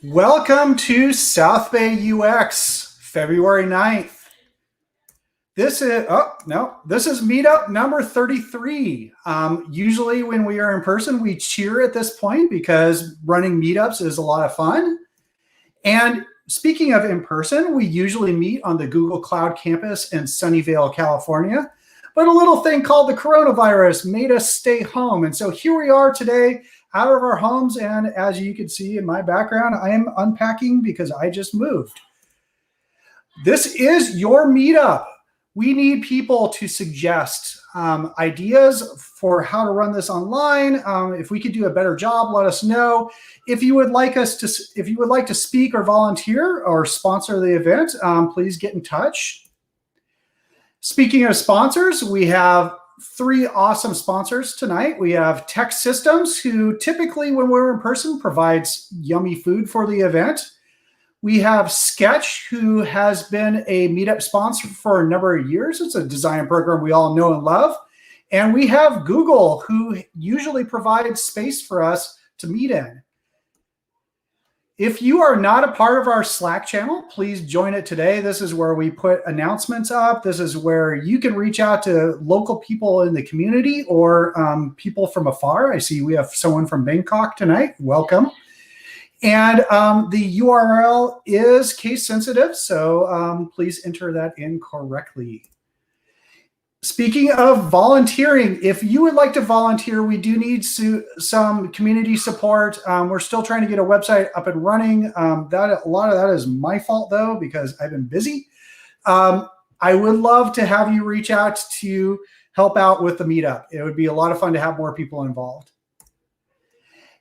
Welcome to South Bay UX, February 9th. This is meetup number 33. Usually when we are in person, we cheer at this point because running meetups is a lot of fun. And speaking of in person, we usually meet on the Google Cloud campus in Sunnyvale, California. But a little thing called the coronavirus made us stay home. And so here we are today out of our homes. And as you can see in my background, I am unpacking because I just moved. This is your meetup. We need people to suggest ideas for how to run this online. If we could do a better job, let us know. If you would like to speak or volunteer or sponsor the event, please get in touch. Speaking of sponsors, we have three awesome sponsors tonight. We have Tech Systems, who typically when we're in person provides yummy food for the event. We have Sketch, who has been a meetup sponsor for a number of years. It's a design program we all know and love. And we have Google, who usually provides space for us to meet in. If you are not a part of our Slack channel, please join it today. This is where we put announcements up. This is where you can reach out to local people in the community or people from afar. I see we have someone from Bangkok tonight. Welcome. And the URL is case sensitive, so please enter that in correctly. Speaking of volunteering, if you would like to volunteer, we do need some community support. We're still trying to get a website up and running. A lot of that is my fault, though, because I've been busy. I would love to have you reach out to help out with the meetup. It would be a lot of fun to have more people involved.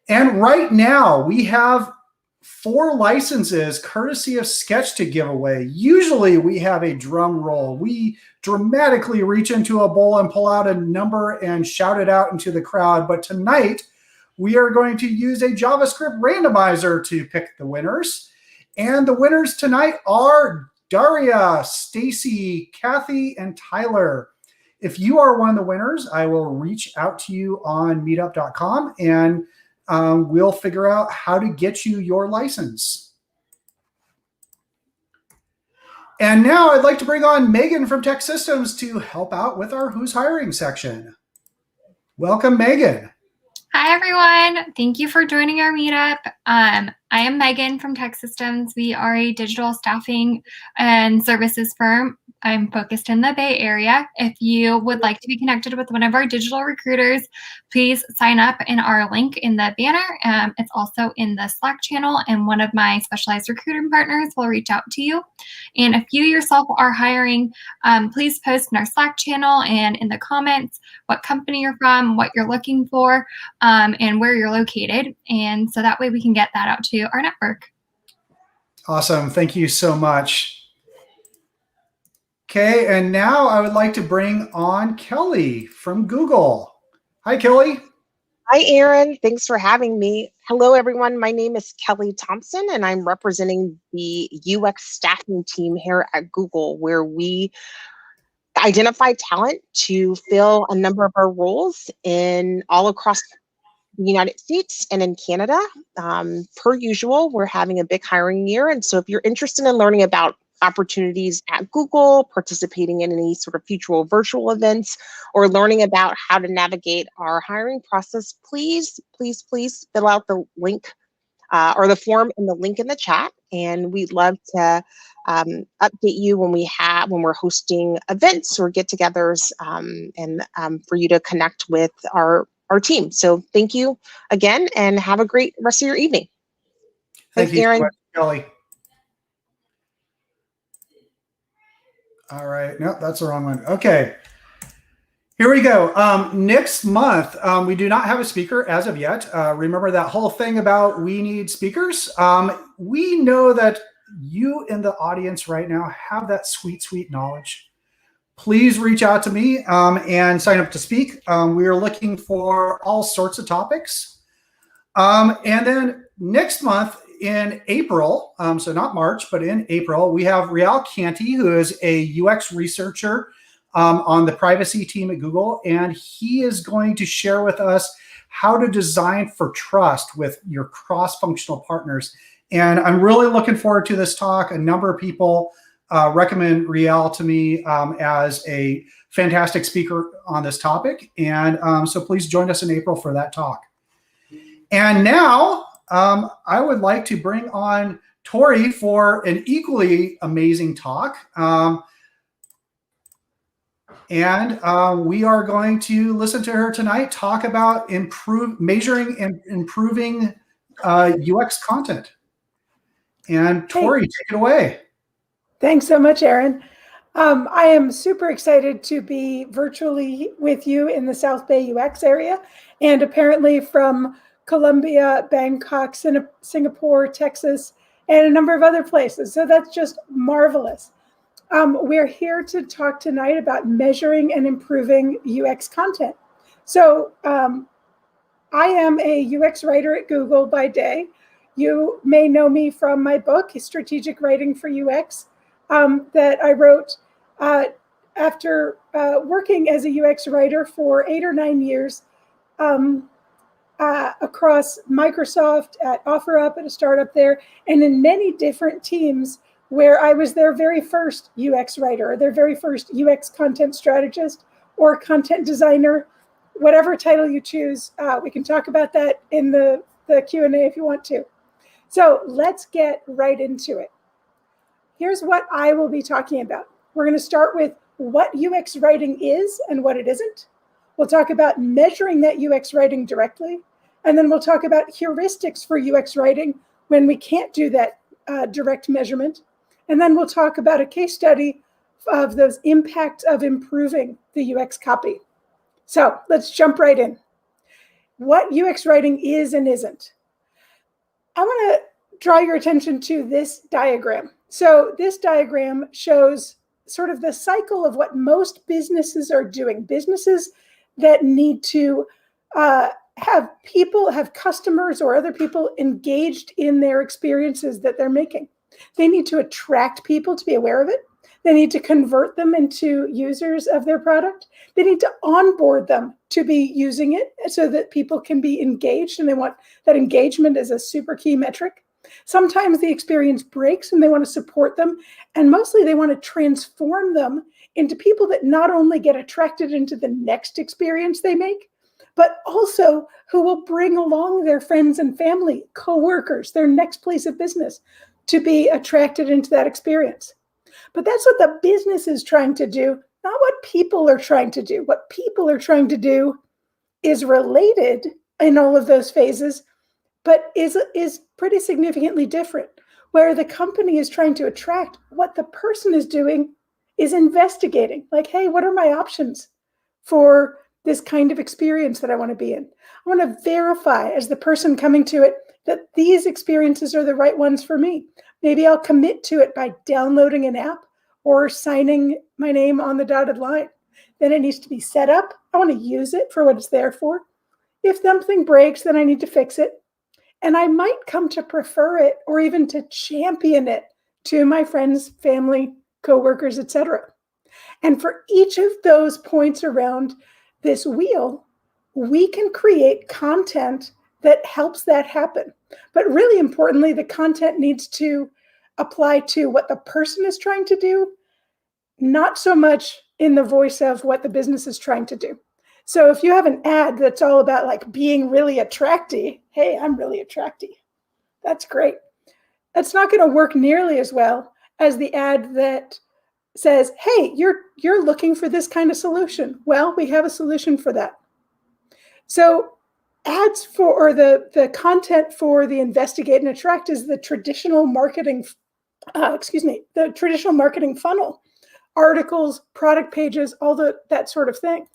And right now, we have 4 licenses courtesy of Sketch to give away. Usually we have a drum roll. We dramatically reach into a bowl and pull out a number and shout it out into the crowd. But tonight, we are going to use a JavaScript randomizer to pick the winners. And the winners tonight are Daria, Stacy, Kathy, and Tyler. If you are one of the winners, I will reach out to you on meetup.com and we'll figure out how to get you your license. And now I'd like to bring on Megan from Tech Systems to help out with our Who's Hiring section. Welcome, Megan. Hi, everyone. Thank you for joining our meetup. I am Megan from Tech Systems. We are a digital staffing and services firm. I'm focused in the Bay Area. If you would like to be connected with one of our digital recruiters, please sign up in our link in the banner. It's also in the Slack channel, and one of my specialized recruiting partners will reach out to you. And if you yourself are hiring, please post in our Slack channel and in the comments what company you're from, what you're looking for, and where you're located. And so that way we can get that out to our network. Awesome. Thank you so much. Okay, and now I would like to bring on Kelly from Google. Hi, Kelly. Hi, Aaron. Thanks for having me. Hello, everyone. My name is Kelly Thompson, and I'm representing the UX staffing team here at Google, where we identify talent to fill a number of our roles in all across the United States and in Canada. Per usual, we're having a big hiring year, and so if you're interested in learning about opportunities at Google, participating in any sort of future virtual events, or learning about how to navigate our hiring process, please fill out the link or the form in the link in the chat. And we'd love to update you when we're hosting events or get-togethers, and for you to connect with our team. So thank you again, and have a great rest of your evening. Thank you Aaron. so much, Kelly. All right. No, that's the wrong one. Okay. Here we go. Next month, we do not have a speaker as of yet. Remember that whole thing about we need speakers? We know that you in the audience right now have that sweet, sweet knowledge. Please reach out to me and sign up to speak. We are looking for all sorts of topics. And then next month, in April, so not March, but in April, we have Rial Canty, who is a UX researcher on the privacy team at Google, and he is going to share with us how to design for trust with your cross-functional partners. And I'm really looking forward to this talk. A number of people recommend Riel to me as a fantastic speaker on this topic. And so please join us in April for that talk. And now I would like to bring on Torrey for an equally amazing talk. We are going to listen to her tonight talk about measuring and improving UX content. And Torrey, take it away. Thanks so much, Aaron. I am super excited to be virtually with you in the South Bay UX area, and apparently from Colombia, Bangkok, Singapore, Texas, and a number of other places. So that's just marvelous. We're here to talk tonight about measuring and improving UX content. So I am a UX writer at Google by day. You may know me from my book, Strategic Writing for UX, that I wrote after working as a UX writer for 8 or 9 years across Microsoft, at OfferUp, at a startup there, and in many different teams where I was their very first UX writer, or their very first UX content strategist or content designer, whatever title you choose. We can talk about that in the Q&A if you want to. So let's get right into it. Here's what I will be talking about. We're going to start with what UX writing is and what it isn't. We'll talk about measuring that UX writing directly. And then we'll talk about heuristics for UX writing when we can't do that direct measurement. And then we'll talk about a case study of those impacts of improving the UX copy. So let's jump right in. What UX writing is and isn't. I want to draw your attention to this diagram. So this diagram shows sort of the cycle of what most businesses are doing. Businesses that need to have customers or other people engaged in their experiences that they're making. They need to attract people to be aware of it. They need to convert them into users of their product. They need to onboard them to be using it so that people can be engaged, and they want that engagement as a super key metric. Sometimes the experience breaks and they want to support them, and mostly they want to transform them into people that not only get attracted into the next experience they make, but also who will bring along their friends and family, coworkers, their next place of business to be attracted into that experience. But that's what the business is trying to do, not what people are trying to do. What people are trying to do is related in all of those phases, but is pretty significantly different. Where the company is trying to attract, what the person is doing is investigating. Like, hey, what are my options for this kind of experience that I want to be in? I want to verify as the person coming to it that these experiences are the right ones for me. Maybe I'll commit to it by downloading an app or signing my name on the dotted line. Then it needs to be set up. I want to use it for what it's there for. If something breaks, then I need to fix it. And I might come to prefer it or even to champion it to my friends, family, coworkers, etc. And for each of those points around this wheel, we can create content that helps that happen. But really importantly, the content needs to apply to what the person is trying to do, not so much in the voice of what the business is trying to do. So if you have an ad that's all about like being really attracty, hey, I'm really attracty. That's great. That's not going to work nearly as well as the ad that says, hey, you're looking for this kind of solution. Well, we have a solution for that. So ads for, or the content for the investigate and attract is the traditional marketing, the traditional marketing funnel, articles, product pages, all that sort of thing.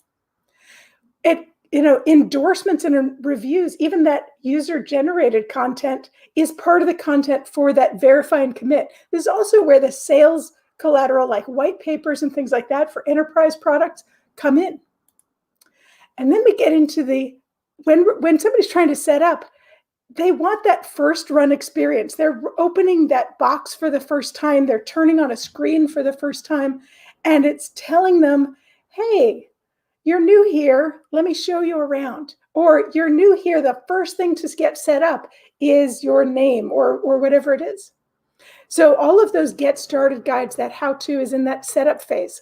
Endorsements and reviews, even that user-generated content is part of the content for that verify and commit. This is also where the sales collateral, like white papers and things like that for enterprise products, come in. And then we get into when somebody's trying to set up, they want that first run experience. They're opening that box for the first time. They're turning on a screen for the first time, and it's telling them, hey, you're new here. Let me show you around. Or you're new here, the first thing to get set up is your name or whatever it is. So all of those get started guides, that how-to is in that setup phase.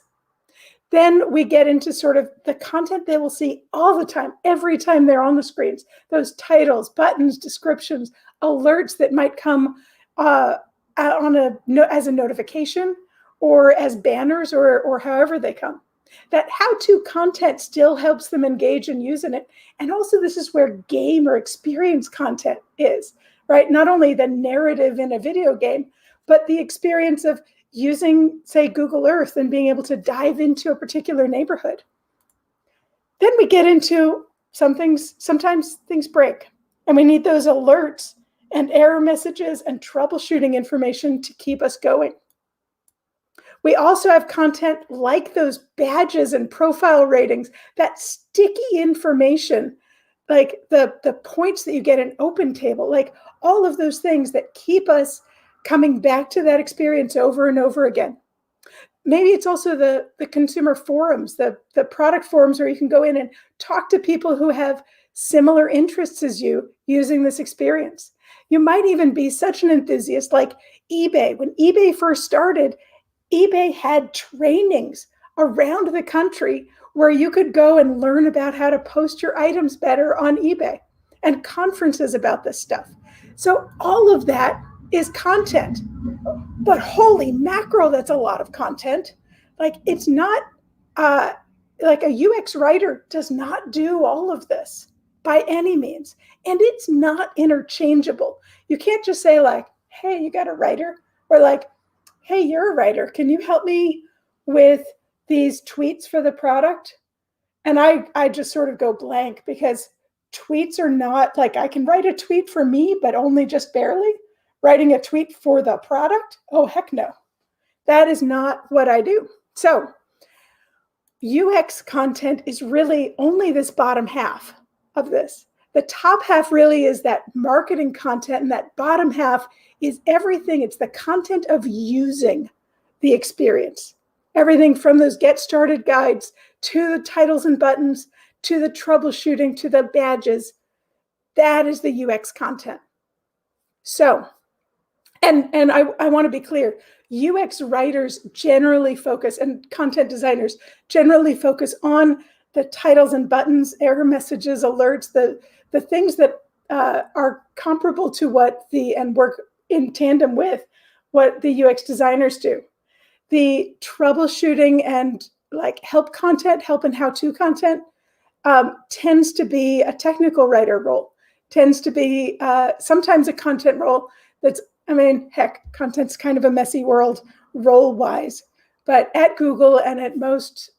Then we get into sort of the content they will see all the time, every time they're on the screens, those titles, buttons, descriptions, alerts that might come as a notification or as banners or however they come. That how-to content still helps them engage and use in it. And also this is where game or experience content is, right? Not only the narrative in a video game, but the experience of using, say, Google Earth and being able to dive into a particular neighborhood. Then we get into sometimes things break, and we need those alerts and error messages and troubleshooting information to keep us going. We also have content like those badges and profile ratings, that sticky information, like the points that you get in Open Table, like all of those things that keep us coming back to that experience over and over again. Maybe it's also the consumer forums, the product forums where you can go in and talk to people who have similar interests as you using this experience. You might even be such an enthusiast like eBay. When eBay first started, eBay had trainings around the country where you could go and learn about how to post your items better on eBay, and conferences about this stuff. So all of that is content. But holy mackerel, that's a lot of content. Like, it's not like a UX writer does not do all of this by any means. And it's not interchangeable. You can't just say like, hey, you got a writer? Or like, hey, you're a writer. Can you help me with these tweets for the product? And I just sort of go blank, because tweets are not like, I can write a tweet for me, but only just barely. Writing a tweet for the product? Oh, heck no. That is not what I do. So UX content is really only this bottom half of this. The top half really is that marketing content, and that bottom half is everything. It's the content of using the experience. Everything from those get started guides to the titles and buttons, to the troubleshooting, to the badges. That is the UX content. So, and I want to be clear, UX writers generally focus, and content designers generally focus on the titles and buttons, error messages, alerts, the things that are comparable to and work in tandem with what the UX designers do. The troubleshooting and like help and how-to content tends to be a technical writer role, tends to be sometimes a content role that's, I mean, heck, content's kind of a messy world role-wise. But at Google and at most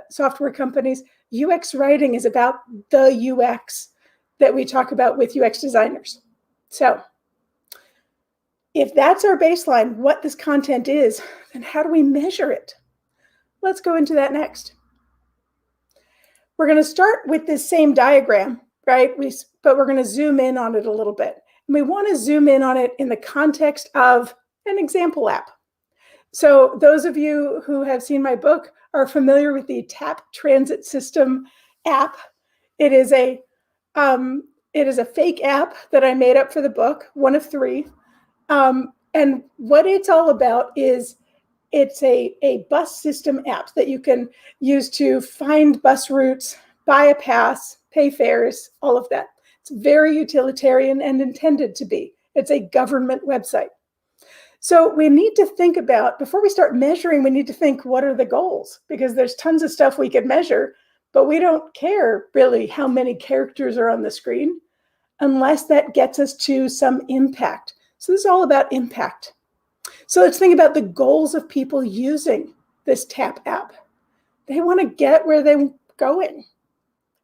software companies, UX writing is about the UX that we talk about with UX designers. So if that's our baseline, what this content is, then how do we measure it? Let's go into that next. We're going to start with this same diagram, right? But we're going to zoom in on it a little bit. And we want to zoom in on it in the context of an example app. So those of you who have seen my book are familiar with the TAP Transit System app. It is a fake app that I made up for the book, one of 3. And what it's all about is it's a bus system app that you can use to find bus routes, buy a pass, pay fares, all of that. It's very utilitarian and intended to be. It's a government website. So we need to think about, before we start measuring, we need to think, what are the goals? Because there's tons of stuff we could measure, but we don't care really how many characters are on the screen unless that gets us to some impact. So this is all about impact. So let's think about the goals of people using this TAP app. They want to get where they're going.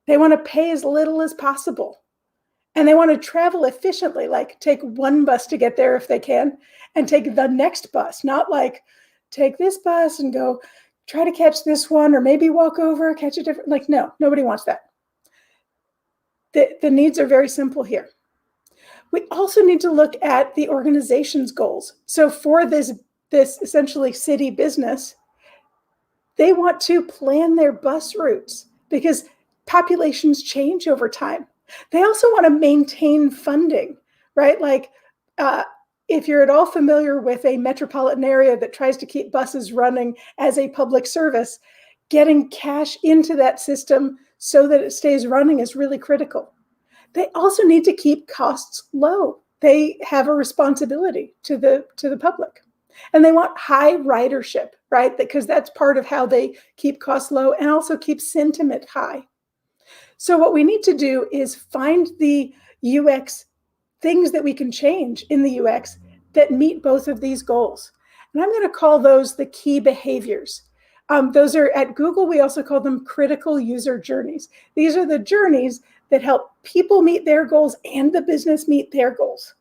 They want to pay as little as possible. And they want to travel efficiently, like take one bus to get there if they can, and take the next bus, not like take this bus and go try to catch this one, or maybe walk over, catch a different, like, no, nobody wants that. The needs are very simple here. We also need to look at the organization's goals. So for this essentially city business, they want to plan their bus routes because populations change over time. They also want to maintain funding, right? Like if you're at all familiar with a metropolitan area that tries to keep buses running as a public service, getting cash into that system so that it stays running is really critical. They also need to keep costs low. They have a responsibility to the public. And they want high ridership, right? Because that's part of how they keep costs low and also keep sentiment high. So what we need to do is find the UX things that we can change in the UX that meet both of these goals. And I'm going to call those the key behaviors. Those are at Google, we also call them critical user journeys. These are the journeys that help people meet their goals and the business meet their goals,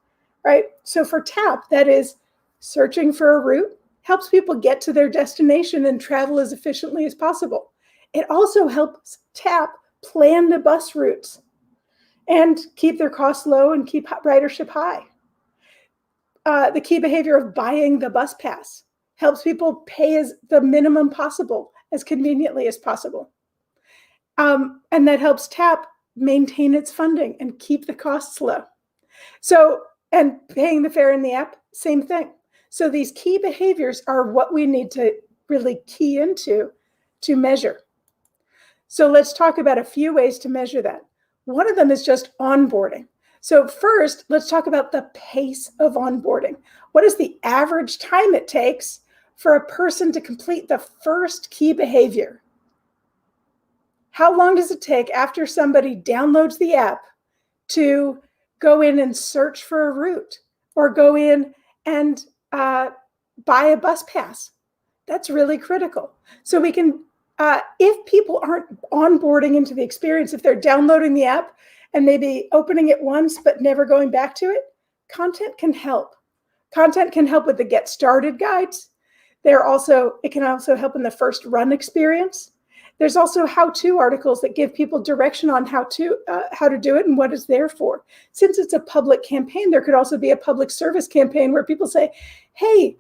right? So for TAP, that is searching for a route, helps people get to their destination and travel as efficiently as possible. It also helps TAP plan the bus routes and keep their costs low and keep ridership high. The key behavior of buying the bus pass helps people pay as the minimum possible, as conveniently as possible. And that helps TAP maintain its funding and keep the costs low. So, and paying the fare in the app, same thing. So these key behaviors are what we need to really key into to measure. So let's talk about a few ways to measure that. One of them is just onboarding. So first, let's talk about the pace of onboarding. What is the average time it takes for a person to complete the first key behavior? How long does it take after somebody downloads the app to go in and search for a route or go in and buy a bus pass? That's really critical. So we can, if people aren't onboarding into the experience, if they're downloading the app and maybe opening it once but never going back to it, content can help. Content can help with the get started guides. It can also help in the first run experience. There's also how-to articles that give people direction on how to do it and what it's there for. Since it's a public campaign, there could also be a public service campaign where people say, hey,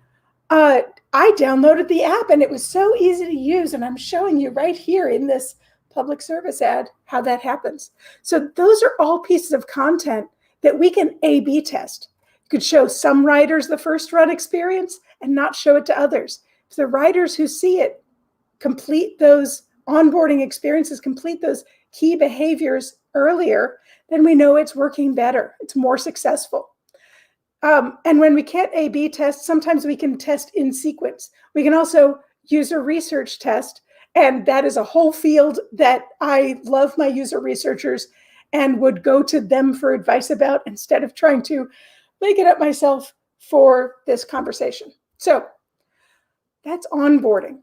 I downloaded the app and it was so easy to use, and I'm showing you right here in this public service ad how that happens. So those are all pieces of content that we can A/B test. You could show some riders the first run experience and not show it to others. If the riders who see it complete those onboarding experiences, complete those key behaviors earlier, then we know it's working better. It's more successful. And when we can't A/B test, sometimes we can test in sequence. We can also user research test, and that is a whole field that I love my user researchers and would go to them for advice about instead of trying to make it up myself for this conversation. So that's onboarding.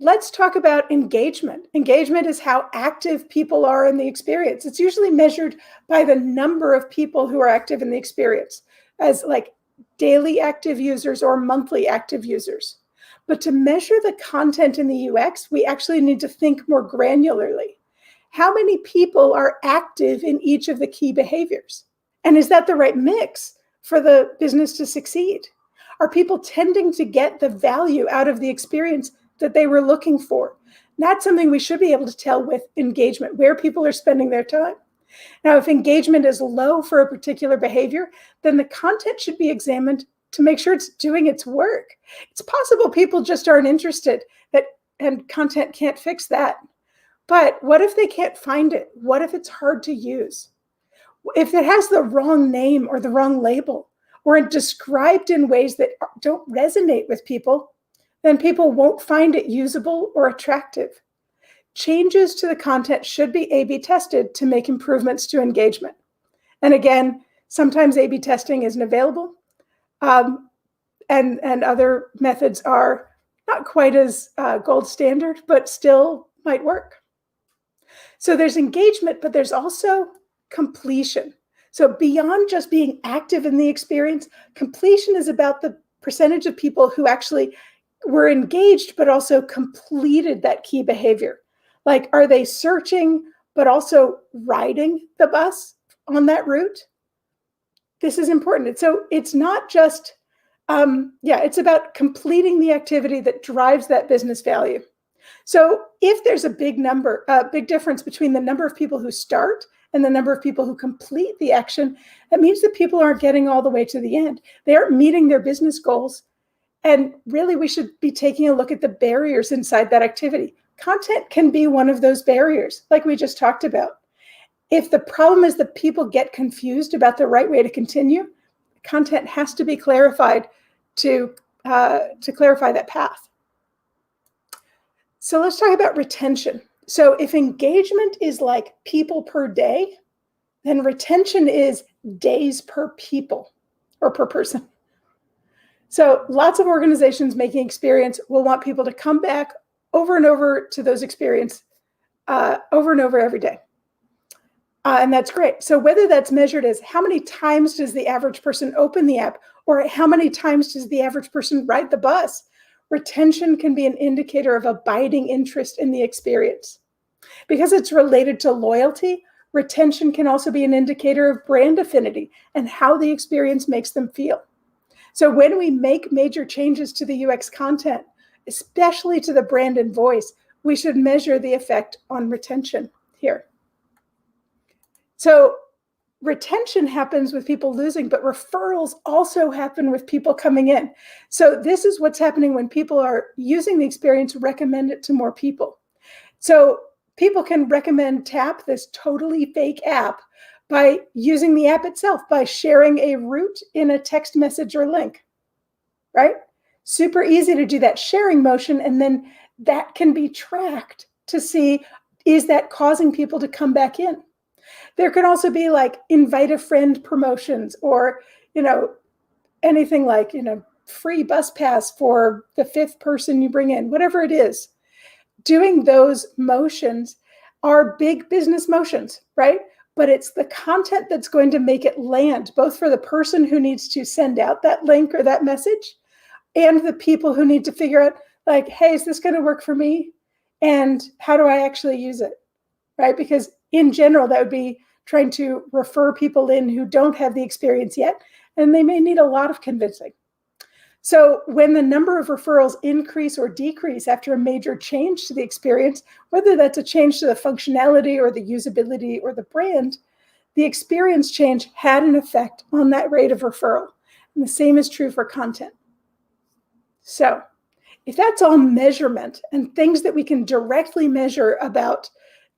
Let's talk about engagement. Engagement is how active people are in the experience. It's usually measured by the number of people who are active in the experience, as like daily active users or monthly active users. But to measure the content in the UX, we actually need to think more granularly. How many people are active in each of the key behaviors? And is that the right mix for the business to succeed? Are people tending to get the value out of the experience that they were looking for? That's something we should be able to tell with engagement, where people are spending their time. Now, if engagement is low for a particular behavior, then the content should be examined to make sure it's doing its work. It's possible people just aren't interested, and content can't fix that. But what if they can't find it? What if it's hard to use? If it has the wrong name or the wrong label, or it's described in ways that don't resonate with people, then people won't find it usable or attractive. Changes to the content should be A/B tested to make improvements to engagement. And again, sometimes A/B testing isn't available, and other methods are not quite as gold standard, but still might work. So there's engagement, but there's also completion. So beyond just being active in the experience, completion is about the percentage of people who actually were engaged, but also completed that key behavior. Like, are they searching, but also riding the bus on that route? This is important. So it's not just, it's about completing the activity that drives that business value. So if there's a big difference between the number of people who start and the number of people who complete the action, that means that people aren't getting all the way to the end. They aren't meeting their business goals. And really, we should be taking a look at the barriers inside that activity. Content can be one of those barriers, like we just talked about. If the problem is that people get confused about the right way to continue, content has to be clarified to clarify that path. So let's talk about retention. So if engagement is like people per day, then retention is days per people or per person. So lots of organizations making experience will want people to come back over and over to those experiences over and over every day. And that's great. So whether that's measured as how many times does the average person open the app, or how many times does the average person ride the bus, retention can be an indicator of abiding interest in the experience. Because it's related to loyalty, retention can also be an indicator of brand affinity and how the experience makes them feel. So when we make major changes to the UX content, especially to the brand and voice, we should measure the effect on retention here. So retention happens with people losing, but referrals also happen with people coming in. So this is what's happening when people are using the experience, recommend it to more people. So people can recommend Tap, this totally fake app, by using the app itself, by sharing a route in a text message or link, right? Super easy to do that sharing motion, and then that can be tracked to see, is that causing people to come back in? There can also be like invite a friend promotions, or, anything like, free bus pass for the 5th person you bring in, whatever it is. Doing those motions are big business motions, right? But it's the content that's going to make it land, both for the person who needs to send out that link or that message, and the people who need to figure out, like, hey, is this going to work for me? And how do I actually use it, right? Because in general, that would be trying to refer people in who don't have the experience yet, and they may need a lot of convincing. So when the number of referrals increase or decrease after a major change to the experience, whether that's a change to the functionality or the usability or the brand, the experience change had an effect on that rate of referral. And the same is true for content. So if that's all measurement and things that we can directly measure about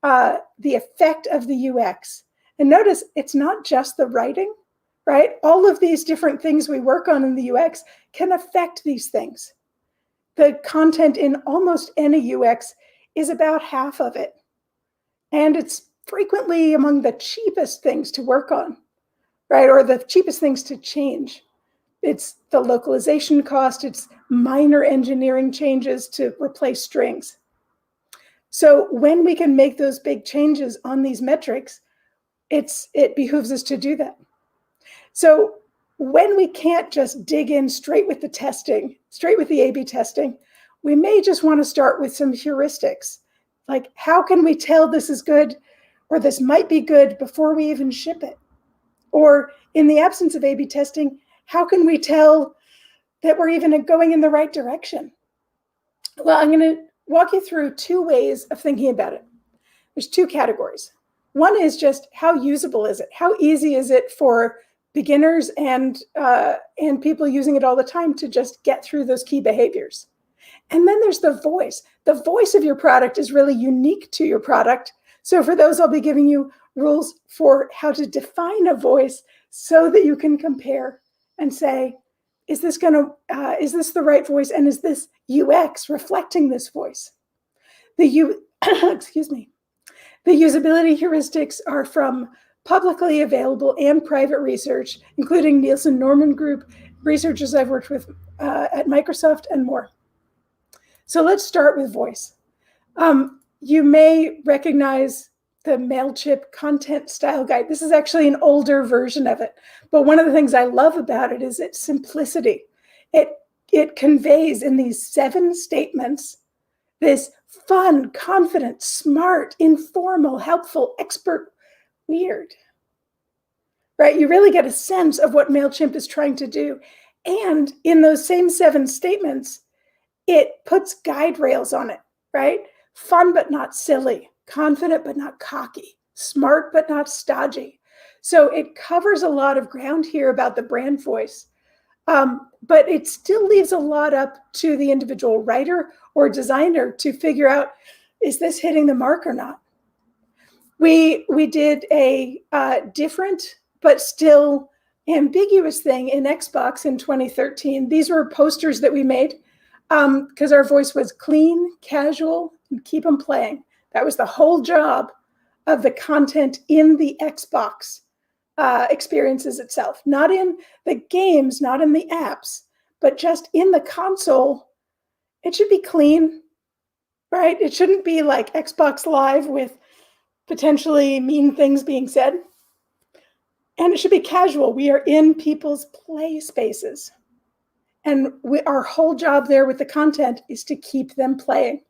the effect of the UX, and notice it's not just the writing, right? All of these different things we work on in the UX can affect these things. The content in almost any UX is about half of it. And it's frequently among the cheapest things to work on, right? Or the cheapest things to change. It's the localization cost, it's minor engineering changes to replace strings. So when we can make those big changes on these metrics, it behooves us to do that. So when we can't just dig in straight with the testing, straight with the A/B testing, we may just want to start with some heuristics. Like, how can we tell this is good or this might be good before we even ship it? Or in the absence of A/B testing, how can we tell that we're even going in the right direction? Well, I'm going to walk you through 2 ways of thinking about it. There's 2 categories. One is just how usable is it? How easy is it for beginners and people using it all the time to just get through those key behaviors? And then there's the voice. The voice of your product is really unique to your product. So for those, I'll be giving you rules for how to define a voice so that you can compare and say, is this the right voice? And is this UX reflecting this voice? Excuse me. The usability heuristics are from publicly available and private research, including Nielsen Norman Group, researchers I've worked with at Microsoft, and more. So let's start with voice. You may recognize the MailChimp content style guide. This is actually an older version of it. But one of the things I love about it is its simplicity. It conveys in these 7 statements this fun, confident, smart, informal, helpful, expert, weird, right? You really get a sense of what MailChimp is trying to do. And in those same 7 statements, it puts guide rails on it, right? Fun, but not silly. Confident, but not cocky. smart but not stodgy. So it covers a lot of ground here about the brand voice, but it still leaves a lot up to the individual writer or designer to figure out, is this hitting the mark or not? We did a different but still ambiguous thing in Xbox in 2013. These were posters that we made because our voice was clean, casual, and keep them playing. That was the whole job of the content in the Xbox experiences itself, not in the games, not in the apps, but just in the console. It should be clean, right? It shouldn't be like Xbox Live with potentially mean things being said. And it should be casual. We are in people's play spaces. And our whole job there with the content is to keep them playing.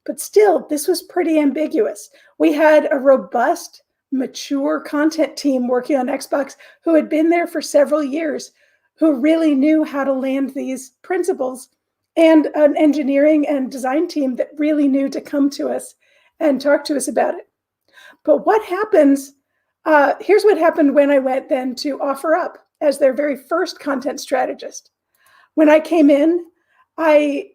But still, this was pretty ambiguous. We had a robust, mature content team working on Xbox who had been there for several years, who really knew how to land these principles, and an engineering and design team that really knew to come to us and talk to us about it. But what happens, here's what happened when I went then to OfferUp as their very first content strategist. When I came in, I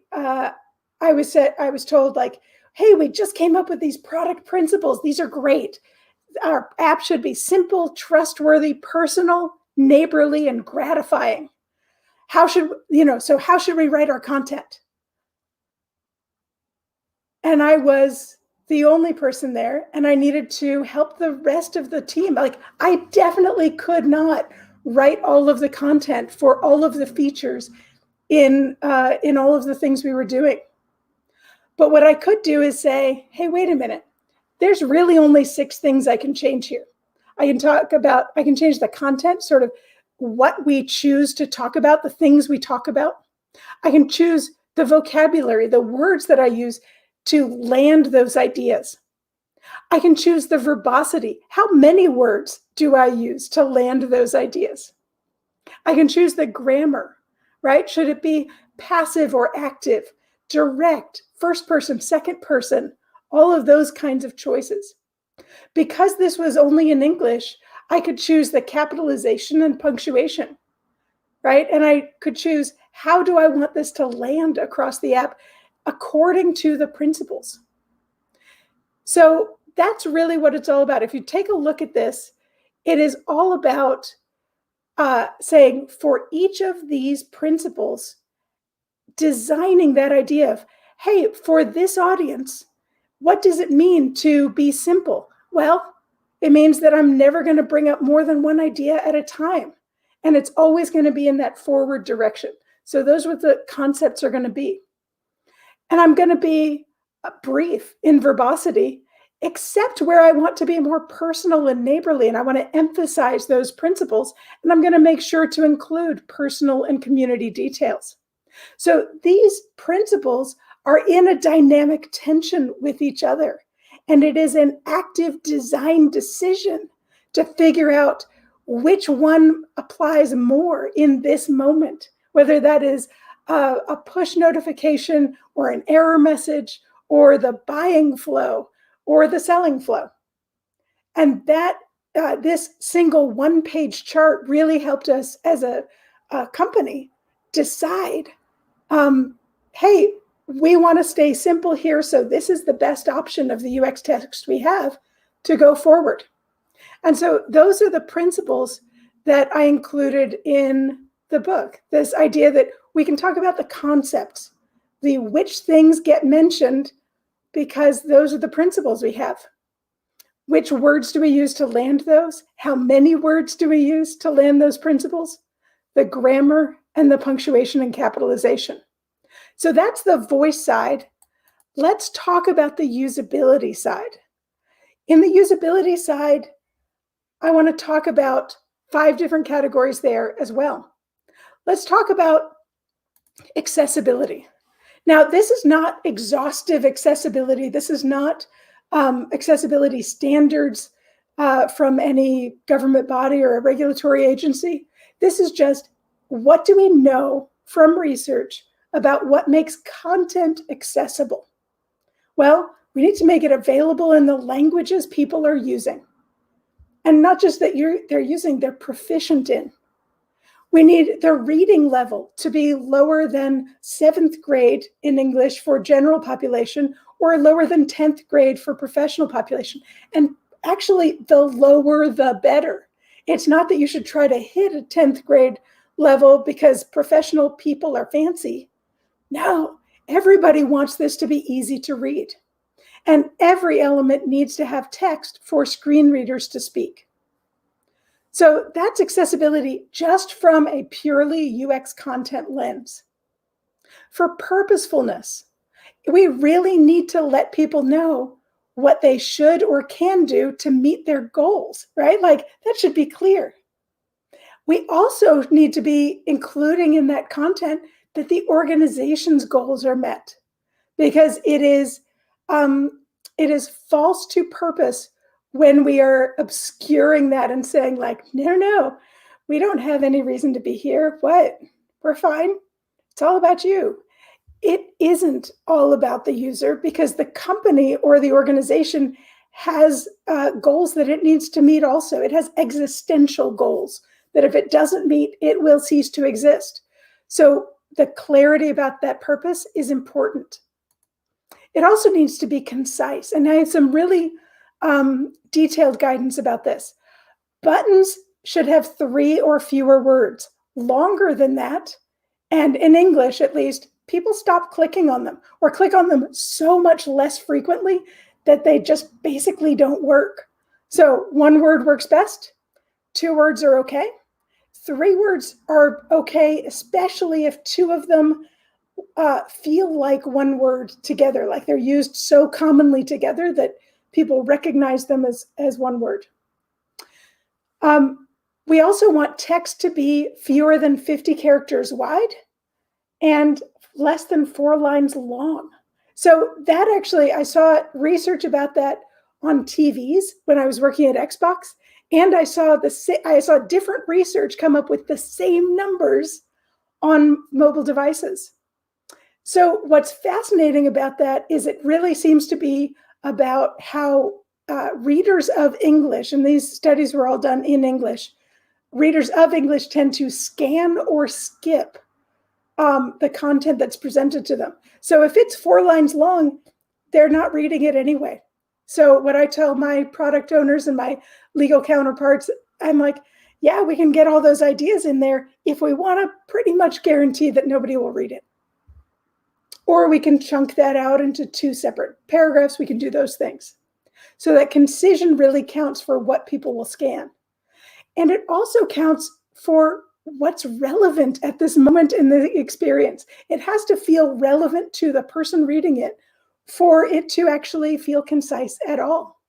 was told, like, hey, we just came up with these product principles. These are great. Our app should be simple, trustworthy, personal, neighborly, and gratifying. How should we write our content? And I was the only person there, and I needed to help the rest of the team. Like, I definitely could not write all of the content for all of the features in all of the things we were doing. But what I could do is say, hey, wait a minute. There's really only 6 things I can change here. I can change the content, sort of what we choose to talk about, the things we talk about. I can choose the vocabulary, the words that I use to land those ideas. I can choose the verbosity. How many words do I use to land those ideas? I can choose the grammar, right? Should it be passive or active, direct, first person, second person, all of those kinds of choices. Because this was only in English, I could choose the capitalization and punctuation, right? And I could choose, how do I want this to land across the app according to the principles? So that's really what it's all about. If you take a look at this, it is all about saying, for each of these principles, designing that idea of, hey, for this audience, what does it mean to be simple? Well, it means that I'm never going to bring up more than one idea at a time. And it's always going to be in that forward direction. So those are what the concepts are going to be. And I'm going to be brief in verbosity, except where I want to be more personal and neighborly. And I want to emphasize those principles. And I'm going to make sure to include personal and community details. So these principles are in a dynamic tension with each other. And it is an active design decision to figure out which one applies more in this moment, whether that is a push notification or an error message or the buying flow or the selling flow. And that this single one-page chart really helped us as a company decide, hey, we want to stay simple here, so this is the best option of the UX text we have to go forward. And so those are the principles that I included in the book. This idea that we can talk about the concepts, which things get mentioned, because those are the principles we have. Which words do we use to land those? How many words do we use to land those principles? The grammar and the punctuation and capitalization. So that's the voice side. Let's talk about the usability side. In the usability side, I want to talk about 5 different categories there as well. Let's talk about accessibility. Now, this is not exhaustive accessibility. This is not accessibility standards from any government body or a regulatory agency. This is just, what do we know from research about what makes content accessible? Well, We need to make it available in the languages people are using. And not just that they're using, they're proficient in. We need the reading level to be lower than 7th grade in English for general population, or lower than 10th grade for professional population. And actually, the lower, the better. It's not that you should try to hit a 10th grade level because professional people are fancy. No, everybody wants this to be easy to read. And every element needs to have text for screen readers to speak. So that's accessibility just from a purely UX content lens. For purposefulness, we really need to let people know what they should or can do to meet their goals, right? Like that should be clear. We also need to be including in that content that the organization's goals are met, because it is false to purpose when we are obscuring that and saying like, no, we don't have any reason to be here. What? We're fine. It's all about you. It isn't all about the user, because the company or the organization has goals that it needs to meet also. It has existential goals that if it doesn't meet, it will cease to exist. So the clarity about that purpose is important. It also needs to be concise. And I have some really detailed guidance about this. Buttons should have 3 or fewer words. Longer than that, and in English at least, people stop clicking on them, or click on them so much less frequently that they just basically don't work. So 1 word works best. 2 words are okay. 3 words are okay, especially if 2 of them feel like 1 word together, like they're used so commonly together that people recognize them as 1 word. We also want text to be fewer than 50 characters wide and less than 4 lines long. So that actually, I saw research about that on TVs when I was working at Xbox, and I saw different research come up with the same numbers on mobile devices. So what's fascinating about that is it really seems to be about how readers of English, and these studies were all done in English, readers of English tend to scan or skip the content that's presented to them. So if it's 4 lines long, they're not reading it anyway. So what I tell my product owners and my legal counterparts, I'm like, yeah, we can get all those ideas in there if we want to pretty much guarantee that nobody will read it. Or we can chunk that out into 2 separate paragraphs. We can do those things. So that concision really counts for what people will scan. And it also counts for what's relevant at this moment in the experience. It has to feel relevant to the person reading it for it to actually feel concise at all.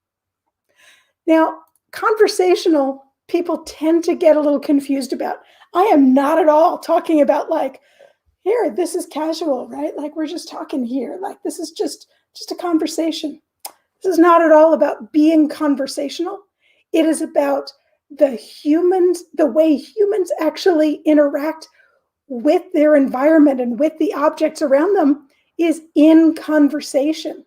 Now, conversational people tend to get a little confused about. I am not at all talking about like, here, this is casual, right? Like we're just talking here. Like this is just a conversation. This is not at all about being conversational. It is about the way humans actually interact with their environment and with the objects around them is in conversation,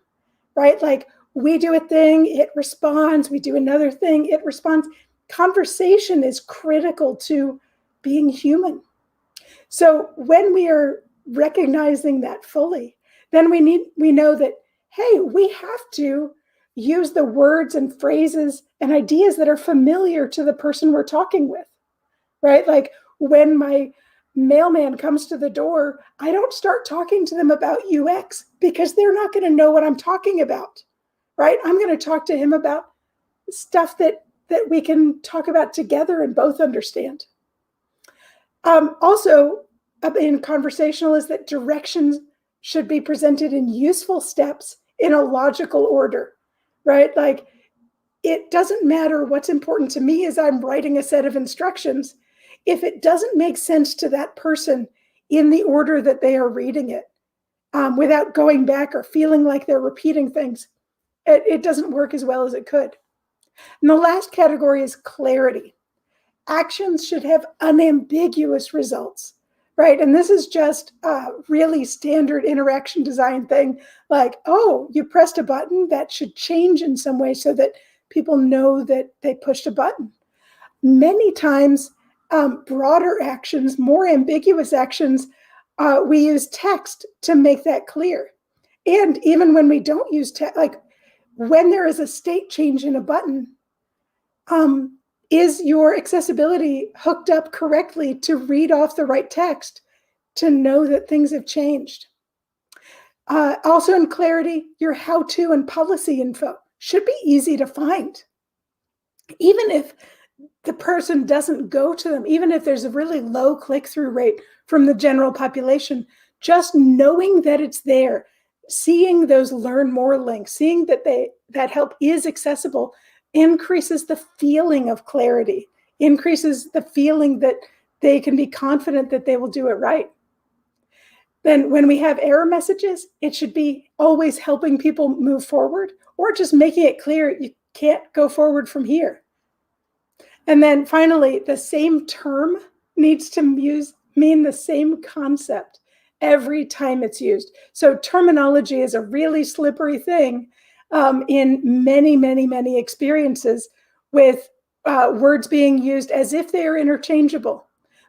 right? Like we do a thing, it responds. We do another thing, it responds. Conversation is critical to being human. So when we are recognizing that fully, then we know that, hey, we have to use the words and phrases and ideas that are familiar to the person we're talking with, right? Like when my mailman comes to the door, I don't start talking to them about UX because they're not going to know what I'm talking about, right? I'm going to talk to him about stuff that we can talk about together and both understand. Also, in conversational is that directions should be presented in useful steps in a logical order, right? Like it doesn't matter what's important to me as I'm writing a set of instructions. If it doesn't make sense to that person in the order that they are reading it, without going back or feeling like they're repeating things, it doesn't work as well as it could. And the last category is clarity. Actions should have unambiguous results, right? And this is just a really standard interaction design thing. Like, oh, you pressed a button, that should change in some way so that people know that they pushed a button. Many times, broader actions, more ambiguous actions, we use text to make that clear. And even when we don't use text, like when there is a state change in a button, is your accessibility hooked up correctly to read off the right text to know that things have changed? Also in clarity, your how-to and policy info should be easy to find. Even if the person doesn't go to them, even if there's a really low click-through rate from the general population, just knowing that it's there, seeing those learn more links, seeing that that help is accessible, increases the feeling of clarity, increases the feeling that they can be confident that they will do it right. Then when we have error messages, it should be always helping people move forward or just making it clear you can't go forward from here. And then finally, the same term needs to mean the same concept every time it's used. So terminology is a really slippery thing in many, many, many experiences with words being used as if they are interchangeable.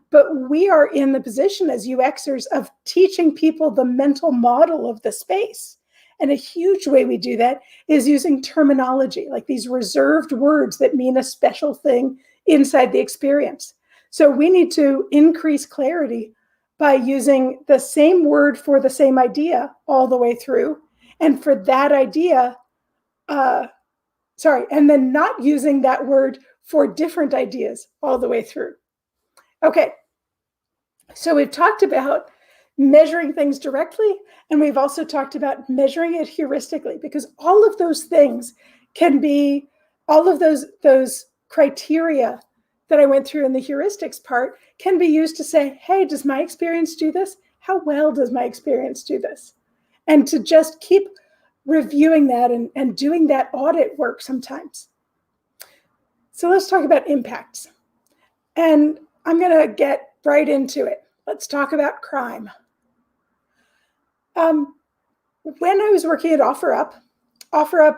But we are in the position as UXers of teaching people the mental model of the space. And a huge way we do that is using terminology, like these reserved words that mean a special thing inside the experience. So we need to increase clarity by using the same word for the same idea all the way through. And for that idea, and then not using that word for different ideas all the way through. Okay, so we've talked about measuring things directly, and we've also talked about measuring it heuristically, because all of those things can be, all of those criteria that I went through in the heuristics part can be used to say, hey, does my experience do this? How well does my experience do this? And to just keep reviewing that and doing that audit work sometimes. So let's talk about impacts. And I'm going to get right into it. Let's talk about crime. When I was working at OfferUp,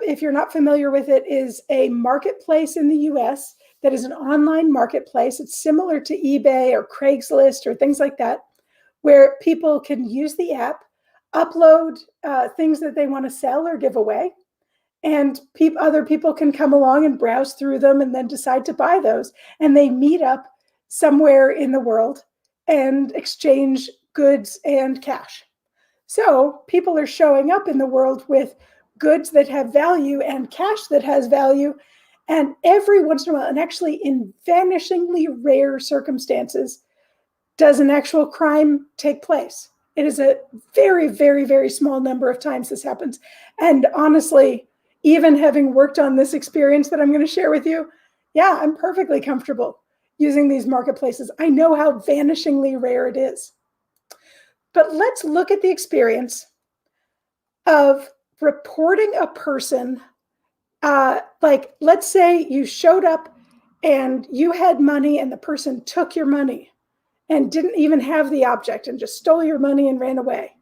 if you're not familiar with it, is a marketplace in the US that is an online marketplace. It's similar to eBay or Craigslist or things like that, where people can use the app, upload things that they want to sell or give away, and other people can come along and browse through them and then decide to buy those. And they meet up somewhere in the world and exchange goods and cash. So people are showing up in the world with goods that have value and cash that has value. And every once in a while, and actually in vanishingly rare circumstances, does an actual crime take place. It is a very, very, very small number of times this happens. And honestly, even having worked on this experience that I'm going to share with you, yeah, I'm perfectly comfortable using these marketplaces. I know how vanishingly rare it is. But let's look at the experience of reporting a person. Like, let's say you showed up and you had money and the person took your money and didn't even have the object and just stole your money and ran away.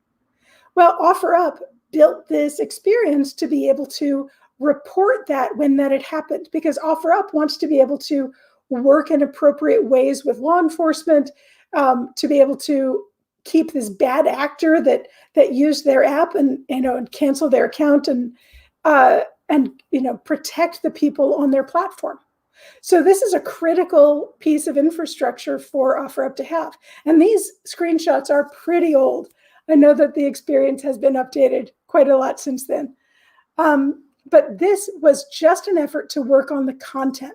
Well, OfferUp built this experience to be able to report that when that had happened, because OfferUp wants to be able to work in appropriate ways with law enforcement, to be able to keep this bad actor that used their app and cancel their account and protect the people on their platform. So this is a critical piece of infrastructure for OfferUp to have. And these screenshots are pretty old. I know that the experience has been updated quite a lot since then. But this was just an effort to work on the content.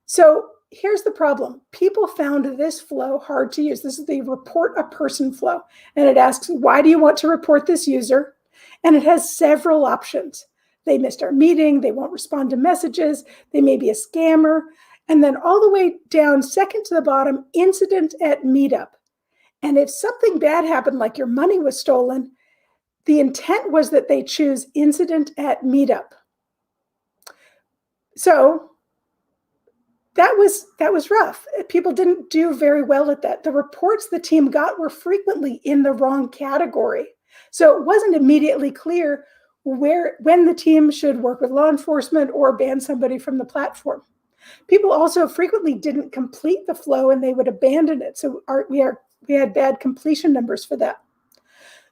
So here's the problem. People found this flow hard to use. This is the report a person flow. And it asks, why do you want to report this user? And it has several options. They missed our meeting. They won't respond to messages. They may be a scammer. And then all the way down, second to the bottom, incident at meetup. And if something bad happened, like your money was stolen, the intent was that they choose incident at meetup. So that was rough. People didn't do very well at that. The reports the team got were frequently in the wrong category. So it wasn't immediately clear when the team should work with law enforcement or ban somebody from the platform. People also frequently didn't complete the flow and they would abandon it. So we had bad completion numbers for that.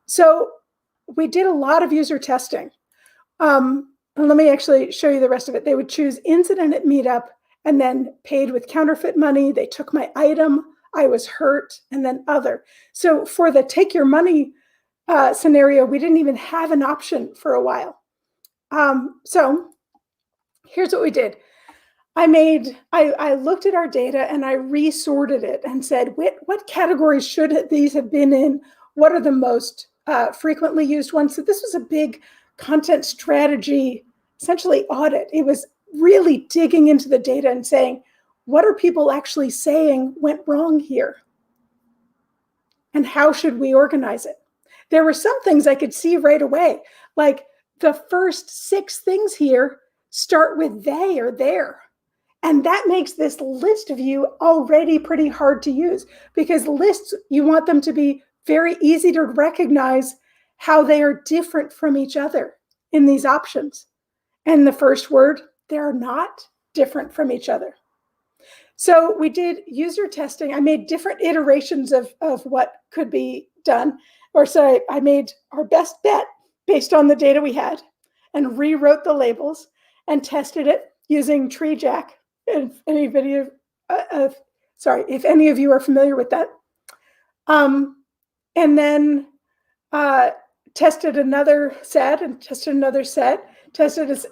So we did a lot of user testing. And let me actually show you the rest of it. They would choose incident at Meetup and then paid with counterfeit money. They took my item, I was hurt, and then other. So for the take your money scenario, we didn't even have an option for a while. So here's what we did. I looked at our data and I resorted it and said, what categories should these have been in? What are the most frequently used ones? So this was a big content strategy, essentially audit. It was really digging into the data and saying, what are people actually saying went wrong here? And how should we organize it? There were some things I could see right away, like the first 6 things here start with they or their. And that makes this list view already pretty hard to use, because lists, you want them to be very easy to recognize how they are different from each other in these options. And the first word, they're not different from each other. So we did user testing. I made different iterations of what could be done. Or so I made our best bet based on the data we had and rewrote the labels and tested it using TreeJack. If any of you are familiar with that. And then tested another set and tested another set, tested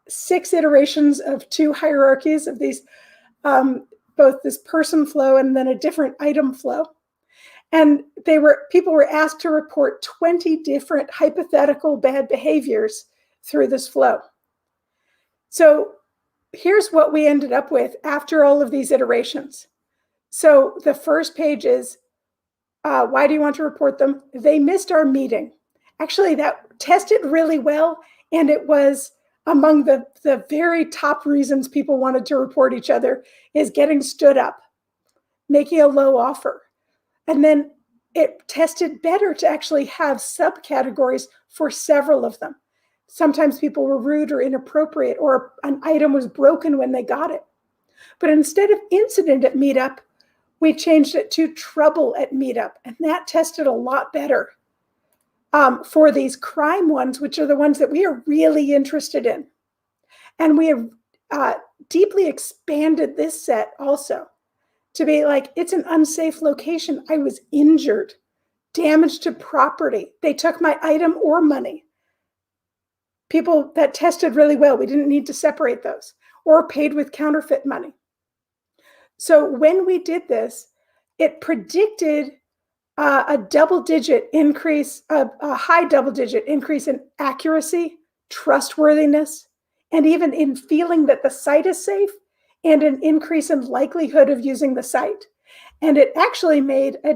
6 iterations of 2 hierarchies of these, both this person flow and then a different item flow. And people were asked to report 20 different hypothetical bad behaviors through this flow. So here's what we ended up with after all of these iterations. So the first page is, why do you want to report them? They missed our meeting. Actually, that tested really well, and it was among the very top reasons people wanted to report each other is getting stood up, making a low offer. And then it tested better to actually have subcategories for several of them. Sometimes people were rude or inappropriate, or an item was broken when they got it. But instead of incident at Meetup, we changed it to trouble at Meetup, and that tested a lot better for these crime ones, which are the ones that we are really interested in. And we have deeply expanded this set also to be like, it's an unsafe location. I was injured, damage to property. They took my item or money. People that tested really well, we didn't need to separate those, or paid with counterfeit money. So when we did this, it predicted a double-digit increase, a high double-digit increase in accuracy, trustworthiness, and even in feeling that the site is safe, and an increase in likelihood of using the site. And it actually made a